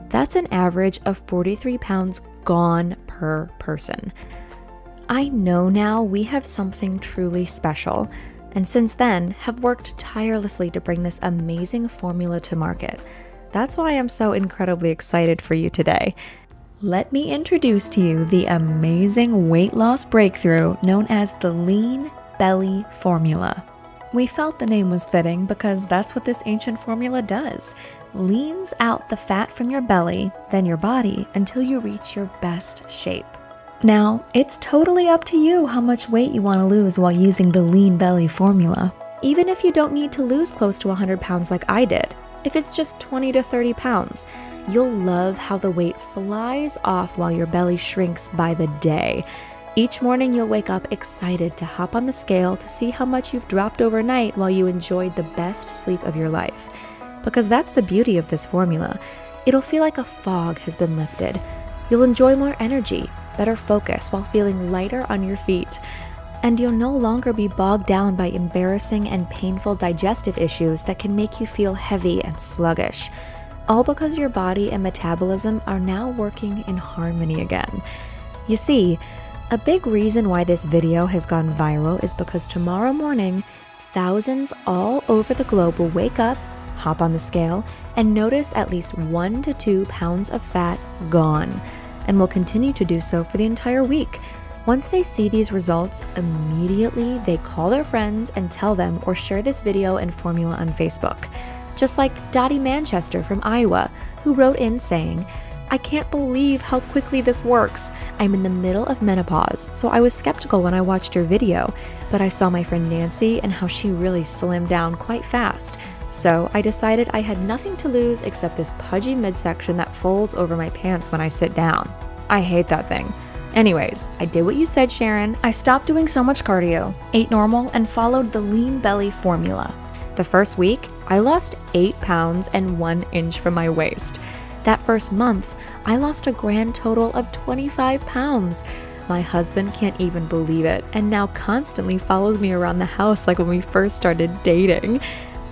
That's an average of 43 pounds gone per person. I know now we have something truly special, and since then have worked tirelessly to bring this amazing formula to market. That's why I'm so incredibly excited for you today. Let me introduce to you the amazing weight loss breakthrough known as the Lean Belly Formula. We felt the name was fitting because that's what this ancient formula does. Leans out the fat from your belly, then your body, until you reach your best shape. Now, it's totally up to you how much weight you want to lose while using the Lean Belly formula. Even if you don't need to lose close to 100 pounds like I did, if it's just 20 to 30 pounds, you'll love how the weight flies off while your belly shrinks by the day. Each morning you'll wake up excited to hop on the scale to see how much you've dropped overnight while you enjoyed the best sleep of your life. Because that's the beauty of this formula. It'll feel like a fog has been lifted. You'll enjoy more energy, better focus while feeling lighter on your feet. And you'll no longer be bogged down by embarrassing and painful digestive issues that can make you feel heavy and sluggish. All because your body and metabolism are now working in harmony again. You see, a big reason why this video has gone viral is because tomorrow morning, thousands all over the globe will wake up, hop on the scale, and notice at least 1 to 2 pounds of fat gone, and will continue to do so for the entire week. Once they see these results, immediately they call their friends and tell them or share this video and formula on Facebook. Just like Dottie Manchester from Iowa, who wrote in saying, "I can't believe how quickly this works. I'm in the middle of menopause, so I was skeptical when I watched your video, but I saw my friend Nancy and how she really slimmed down quite fast. So I decided I had nothing to lose except this pudgy midsection that folds over my pants when I sit down. I hate that thing. Anyways, I did what you said, Sharon. I stopped doing so much cardio, ate normal, and followed the lean belly formula. The first week, I lost 8 pounds and 1 inch from my waist. That first month, I lost a grand total of 25 pounds. My husband can't even believe it and now constantly follows me around the house like when we first started dating.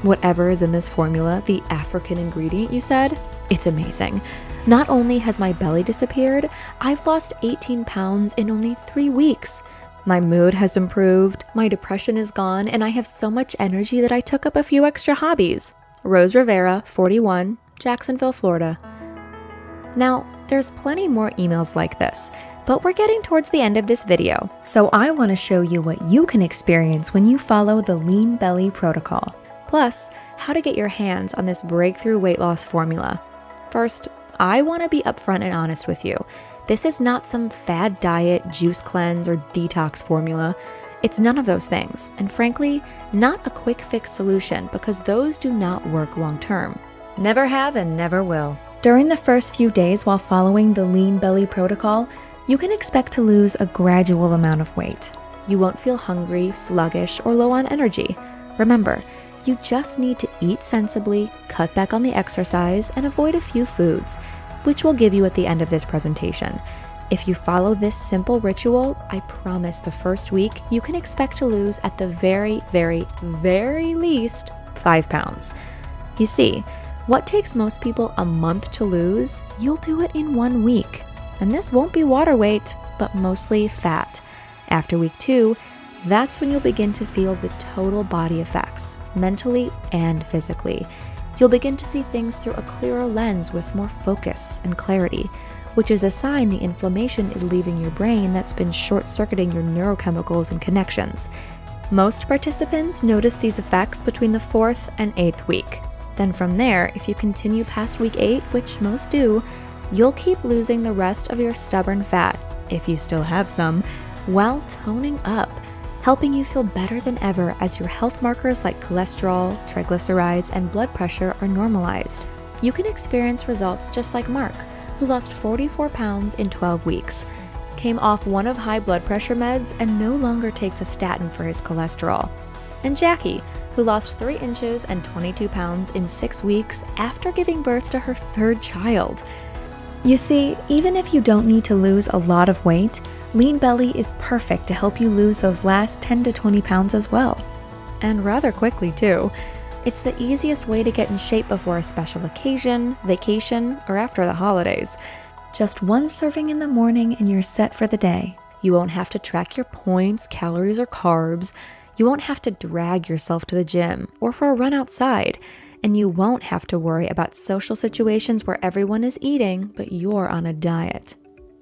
Whatever is in this formula, the African ingredient you said, it's amazing. Not only has my belly disappeared, I've lost 18 pounds in only 3 weeks. My mood has improved, my depression is gone, and I have so much energy that I took up a few extra hobbies. Rose Rivera, 41, Jacksonville, Florida." Now, there's plenty more emails like this, but we're getting towards the end of this video, so I want to show you what you can experience when you follow the Lean Belly Protocol. Plus, how to get your hands on this breakthrough weight loss formula. First, I want to be upfront and honest with you. This is not some fad diet, juice cleanse, or detox formula. It's none of those things, and frankly, not a quick fix solution because those do not work long term. Never have and never will. During the first few days while following the Lean Belly Protocol, you can expect to lose a gradual amount of weight. You won't feel hungry, sluggish, or low on energy. Remember, you just need to eat sensibly, cut back on the exercise, and avoid a few foods, which we'll give you at the end of this presentation. If you follow this simple ritual, I promise the first week you can expect to lose at the very, very, very least 5 pounds. You see, what takes most people a month to lose, you'll do it in 1 week. And this won't be water weight, but mostly fat. After week 2, that's when you'll begin to feel the total body effects, mentally and physically. You'll begin to see things through a clearer lens with more focus and clarity, which is a sign the inflammation is leaving your brain that's been short-circuiting your neurochemicals and connections. Most participants notice these effects between the 4th and 8th week. Then from there, if you continue past week 8, which most do, you'll keep losing the rest of your stubborn fat, if you still have some, while toning up, helping you feel better than ever as your health markers like cholesterol, triglycerides, and blood pressure are normalized. You can experience results just like Mark, who lost 44 pounds in 12 weeks, came off one of high blood pressure meds, and no longer takes a statin for his cholesterol. And Jackie, who lost 3 inches and 22 pounds in 6 weeks after giving birth to her 3rd child. You see, even if you don't need to lose a lot of weight, Lean Belly is perfect to help you lose those last 10 to 20 pounds as well. And rather quickly too. It's the easiest way to get in shape before a special occasion, vacation, or after the holidays. Just 1 serving in the morning and you're set for the day. You won't have to track your points, calories, or carbs. You won't have to drag yourself to the gym or for a run outside. And you won't have to worry about social situations where everyone is eating, but you're on a diet.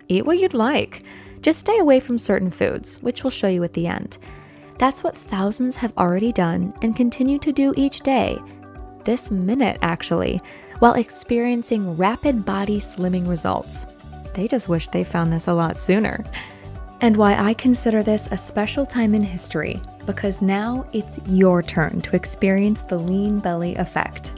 Eat what you'd like. Just stay away from certain foods, which we'll show you at the end. That's what thousands have already done and continue to do each day, this minute actually, while experiencing rapid body slimming results. They just wish they found this a lot sooner. And why I consider this a special time in history, because now it's your turn to experience the Lean Belly effect.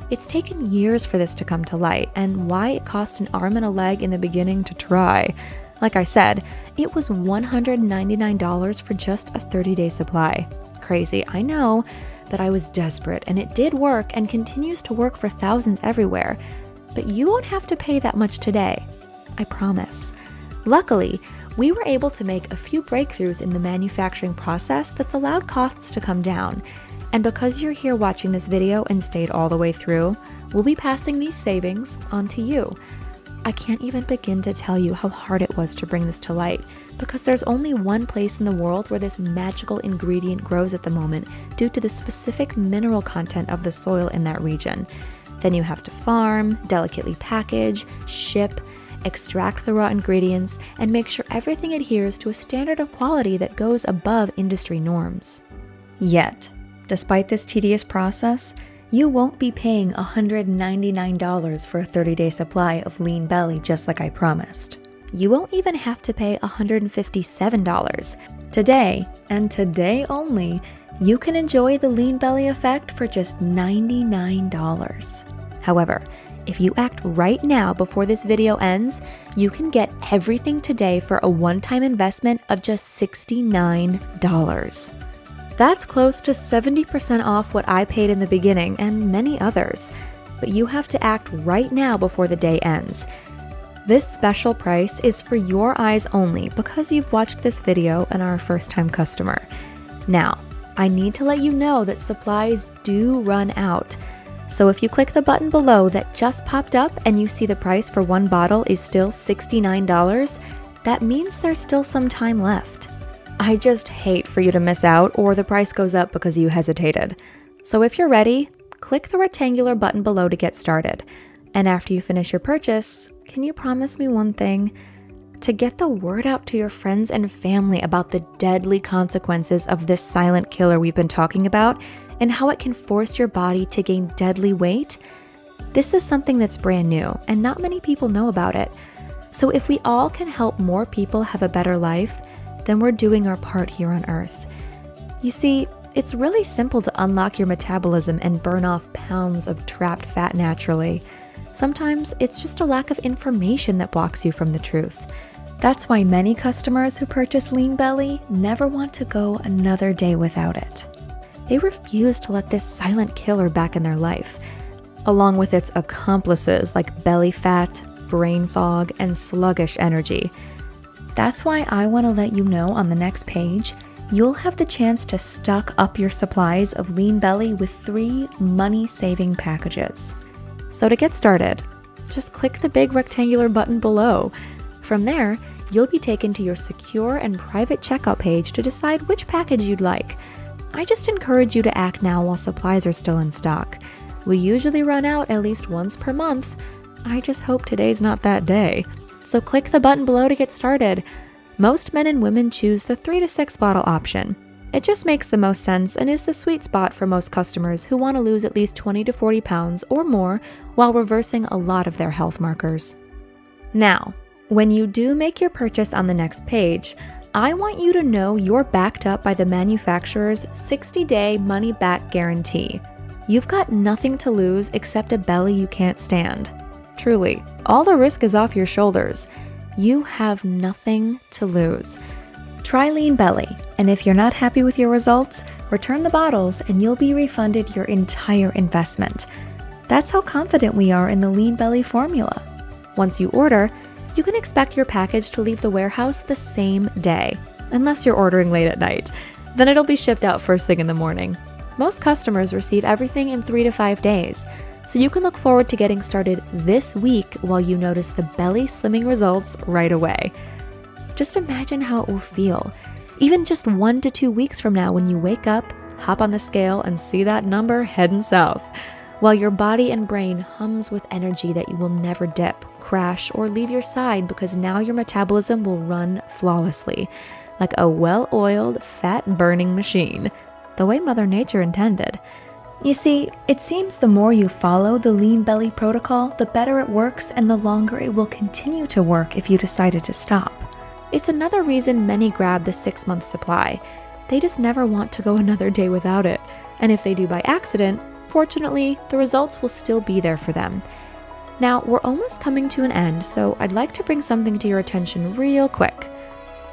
It's taken years for this to come to light, and why it cost an arm and a leg in the beginning to try. Like I said, it was $199 for just a 30-day supply. Crazy, I know, but I was desperate, and it did work and continues to work for thousands everywhere. but you won't have to pay that much today. I promise. Luckily, we were able to make a few breakthroughs in the manufacturing process that's allowed costs to come down. And because you're here watching this video and stayed all the way through, we'll be passing these savings on to you. I can't even begin to tell you how hard it was to bring this to light, because there's only one place in the world where this magical ingredient grows at the moment due to the specific mineral content of the soil in that region. Then you have to farm, delicately package, ship, extract the raw ingredients, and make sure everything adheres to a standard of quality that goes above industry norms. Yet, despite this tedious process, you won't be paying $199 for a 30-day supply of Lean Belly just like I promised. You won't even have to pay $157. Today, and today only, you can enjoy the Lean Belly effect for just $99. However, if you act right now before this video ends, you can get everything today for a one-time investment of just $69. That's close to 70% off what I paid in the beginning and many others. But you have to act right now before the day ends. This special price is for your eyes only because you've watched this video and are a first-time customer. Now, I need to let you know that supplies do run out. So if you click the button below that just popped up and you see the price for one bottle is still $69, that means there's still some time left. I just hate for you to miss out or the price goes up because you hesitated. So if you're ready, click the rectangular button below to get started. And after you finish your purchase, can you promise me one thing? To get the word out to your friends and family about the deadly consequences of this silent killer we've been talking about and how it can force your body to gain deadly weight? This is something that's brand new and not many people know about it. So if we all can help more people have a better life, then we're doing our part here on Earth. You see, it's really simple to unlock your metabolism and burn off pounds of trapped fat naturally. Sometimes it's just a lack of information that blocks you from the truth. That's why many customers who purchase Lean Belly never want to go another day without it. They refuse to let this silent killer back in their life, along with its accomplices like belly fat, brain fog, and sluggish energy. That's why I want to let you know on the next page, you'll have the chance to stock up your supplies of Lean Belly with 3 money-saving packages. So to get started, just click the big rectangular button below. From there, you'll be taken to your secure and private checkout page to decide which package you'd like. I just encourage you to act now while supplies are still in stock. We usually run out at least once per month. I just hope today's not that day. So click the button below to get started. Most men and women choose the 3 to 6 bottle option. It just makes the most sense and is the sweet spot for most customers who want to lose at least 20 to 40 pounds or more while reversing a lot of their health markers. Now, when you do make your purchase on the next page, I want you to know you're backed up by the manufacturer's 60-day money-back guarantee. You've got nothing to lose except a belly you can't stand. Truly, all the risk is off your shoulders. You have nothing to lose. Try Lean Belly, and if you're not happy with your results, return the bottles and you'll be refunded your entire investment. That's how confident we are in the Lean Belly formula. Once you order, you can expect your package to leave the warehouse the same day, unless you're ordering late at night. Then it'll be shipped out first thing in the morning. Most customers receive everything in 3 to 5 days, so you can look forward to getting started this week while you notice the belly slimming results right away. Just imagine how it will feel, even just 1 to 2 weeks from now when you wake up, hop on the scale, and see that number heading south, while your body and brain hums with energy that you will never dip, crash, or leave your side because now your metabolism will run flawlessly, like a well-oiled, fat-burning machine, the way Mother Nature intended. You see, it seems the more you follow the Lean Belly protocol, the better it works and the longer it will continue to work if you decided to stop. It's another reason many grab the 6-month supply. They just never want to go another day without it, and if they do by accident, fortunately, the results will still be there for them. Now, we're almost coming to an end, so I'd like to bring something to your attention real quick.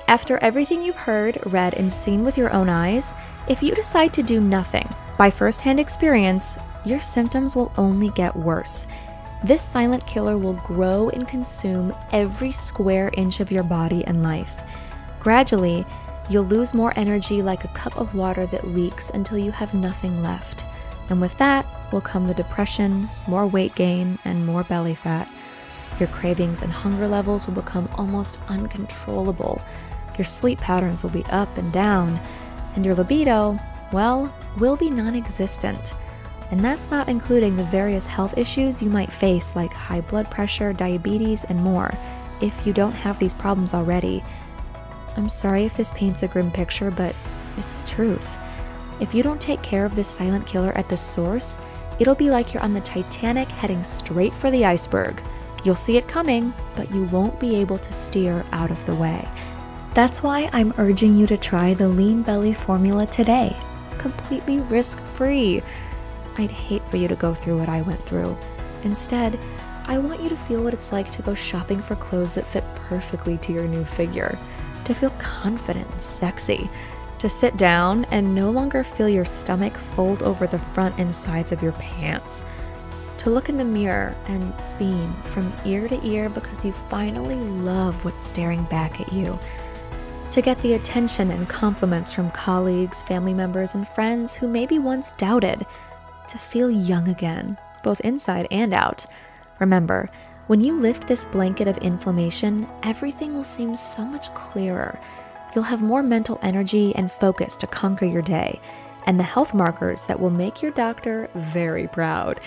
After everything you've heard, read, and seen with your own eyes, if you decide to do nothing, by first-hand experience, your symptoms will only get worse. This silent killer will grow and consume every square inch of your body and life. Gradually, you'll lose more energy like a cup of water that leaks until you have nothing left. And with that will come the depression, more weight gain, and more belly fat. Your cravings and hunger levels will become almost uncontrollable. Your sleep patterns will be up and down, and your libido, well, will be non-existent. And that's not including the various health issues you might face like high blood pressure, diabetes, and more, if you don't have these problems already. I'm sorry if this paints a grim picture, but it's the truth. If you don't take care of this silent killer at the source, it'll be like you're on the Titanic heading straight for the iceberg. You'll see it coming, but you won't be able to steer out of the way. That's why I'm urging you to try the Lean Belly formula today, completely risk-free. I'd hate for you to go through what I went through. Instead, I want you to feel what it's like to go shopping for clothes that fit perfectly to your new figure, to feel confident and sexy, to sit down and no longer feel your stomach fold over the front and sides of your pants, to look in the mirror and beam from ear to ear because you finally love what's staring back at you, to get the attention and compliments from colleagues, family members, and friends who maybe once doubted, to feel young again, both inside and out. Remember, when you lift this blanket of inflammation, everything will seem so much clearer. You'll have more mental energy and focus to conquer your day, and the health markers that will make your doctor very proud.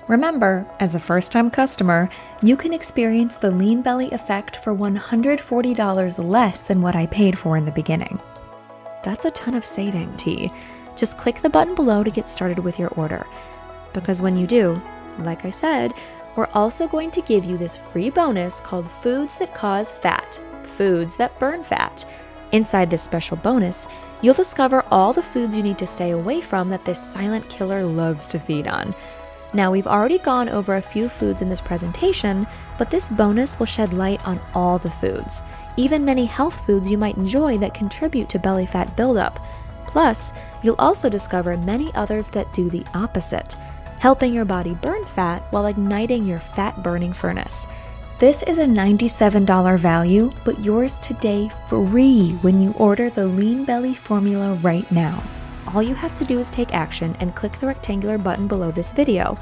Remember, as a first-time customer, you can experience the Lean Belly effect for $140 less than what I paid for in the beginning. That's a ton of saving, T. Just click the button below to get started with your order. Because when you do, like I said, we're also going to give you this free bonus called Foods That Cause Fat, Foods That Burn Fat. Inside this special bonus, you'll discover all the foods you need to stay away from that this silent killer loves to feed on. Now, we've already gone over a few foods in this presentation, but this bonus will shed light on all the foods, even many health foods you might enjoy that contribute to belly fat buildup. Plus, you'll also discover many others that do the opposite, helping your body burn fat while igniting your fat-burning furnace. This is a $97 value, but yours today free when you order the Lean Belly formula right now. All you have to do is take action and click the rectangular button below this video.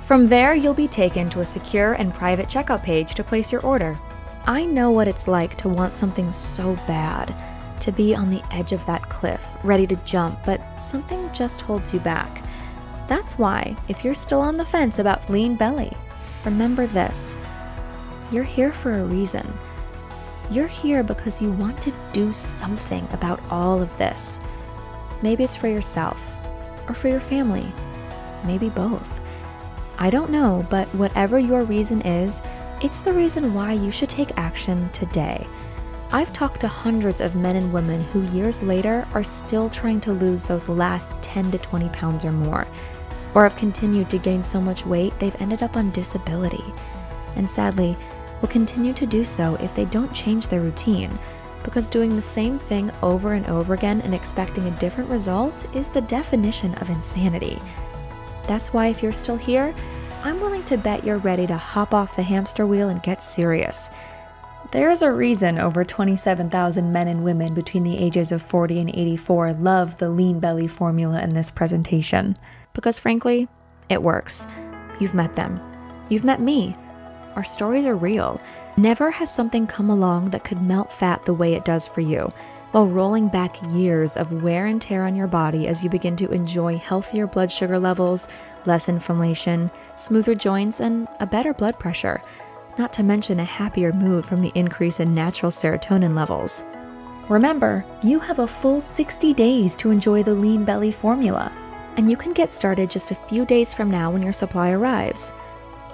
From there, you'll be taken to a secure and private checkout page to place your order. I know what it's like to want something so bad, to be on the edge of that cliff, ready to jump, but something just holds you back. That's why, if you're still on the fence about Lean Belly, remember this. You're here for a reason. You're here because you want to do something about all of this. Maybe it's for yourself, or for your family, maybe both. I don't know, but whatever your reason is, it's the reason why you should take action today. I've talked to hundreds of men and women who years later are still trying to lose those last 10 to 20 pounds or more, or have continued to gain so much weight they've ended up on disability, and sadly, will continue to do so if they don't change their routine, because doing the same thing over and over again and expecting a different result is the definition of insanity. That's why if you're still here, I'm willing to bet you're ready to hop off the hamster wheel and get serious. There's a reason over 27,000 men and women between the ages of 40 and 84 love the Lean Belly formula in this presentation. Because frankly, it works. You've met them. You've met me. Our stories are real. Never has something come along that could melt fat the way it does for you, while rolling back years of wear and tear on your body as you begin to enjoy healthier blood sugar levels, less inflammation, smoother joints, and a better blood pressure. Not to mention a happier mood from the increase in natural serotonin levels. Remember, you have a full 60 days to enjoy the Lean Belly formula, and you can get started just a few days from now when your supply arrives.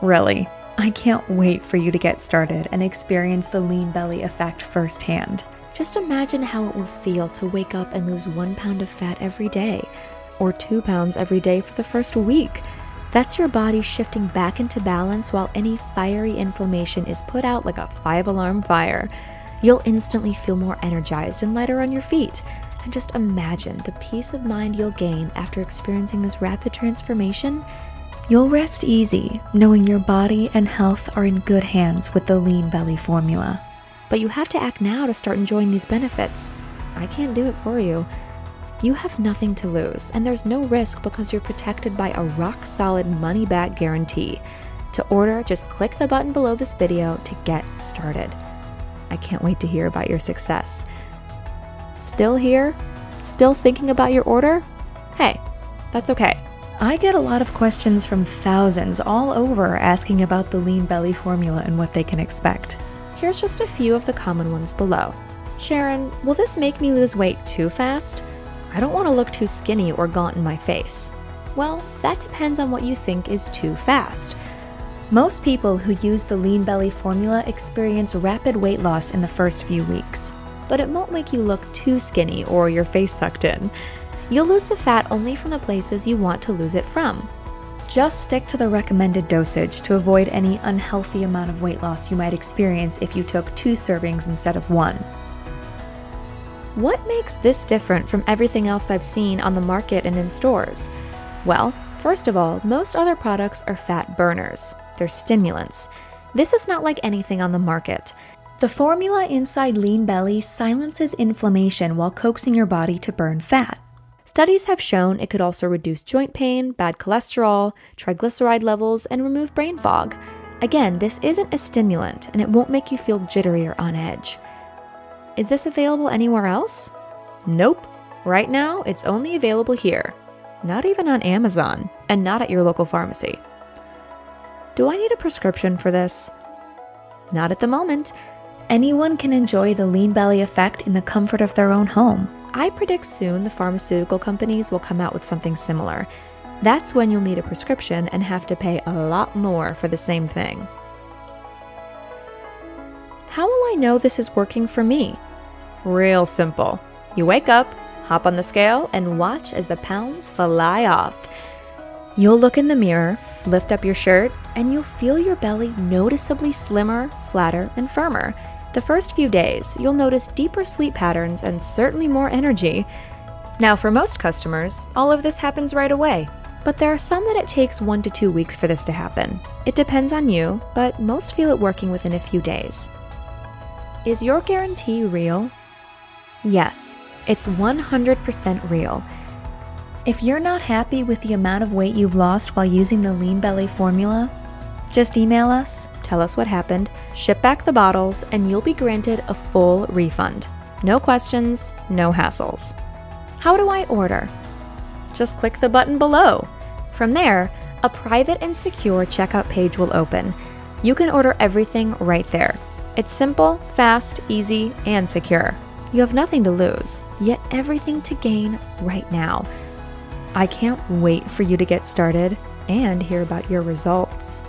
Really, I can't wait for you to get started and experience the Lean Belly effect firsthand. Just imagine how it will feel to wake up and lose 1 pound of fat every day, or 2 pounds every day for the first week. That's your body shifting back into balance while any fiery inflammation is put out like a 5-alarm fire. You'll instantly feel more energized and lighter on your feet. And just imagine the peace of mind you'll gain after experiencing this rapid transformation. You'll rest easy knowing your body and health are in good hands with the Lean Belly formula. But you have to act now to start enjoying these benefits. I can't do it for you. You have nothing to lose, and there's no risk because you're protected by a rock-solid money-back guarantee. To order, just click the button below this video to get started. I can't wait to hear about your success. Still here? Still thinking about your order? Hey, that's okay. I get a lot of questions from thousands all over asking about the Lean Belly formula and what they can expect. Here's just a few of the common ones below. Sharon, will this make me lose weight too fast? I don't want to look too skinny or gaunt in my face. Well, that depends on what you think is too fast. Most people who use the Lean Belly formula experience rapid weight loss in the first few weeks, but it won't make you look too skinny or your face sucked in. You'll lose the fat only from the places you want to lose it from. Just stick to the recommended dosage to avoid any unhealthy amount of weight loss you might experience if you took 2 servings instead of 1. What makes this different from everything else I've seen on the market and in stores? Well, first of all, most other products are fat burners. They're stimulants. This is not like anything on the market. The formula inside Lean Belly silences inflammation while coaxing your body to burn fat. Studies have shown it could also reduce joint pain, bad cholesterol, triglyceride levels, and remove brain fog. Again, this isn't a stimulant, and it won't make you feel jittery or on edge. Is this available anywhere else? Nope. Right now, it's only available here. Not even on Amazon, and not at your local pharmacy. Do I need a prescription for this? Not at the moment. Anyone can enjoy the Lean Belly effect in the comfort of their own home. I predict soon the pharmaceutical companies will come out with something similar. That's when you'll need a prescription and have to pay a lot more for the same thing. How will I know this is working for me? Real simple. You wake up, hop on the scale, and watch as the pounds fly off. You'll look in the mirror, lift up your shirt, and you'll feel your belly noticeably slimmer, flatter, and firmer. The first few days, you'll notice deeper sleep patterns and certainly more energy. Now, for most customers, all of this happens right away. But there are some that it takes 1 to 2 weeks for this to happen. It depends on you, but most feel it working within a few days. Is your guarantee real? Yes, it's 100% real. If you're not happy with the amount of weight you've lost while using the Lean Belly formula, just email us, tell us what happened, ship back the bottles, and you'll be granted a full refund. No questions, no hassles. How do I order? Just click the button below. From there, a private and secure checkout page will open. You can order everything right there. It's simple, fast, easy, and secure. You have nothing to lose, yet everything to gain right now. I can't wait for you to get started and hear about your results.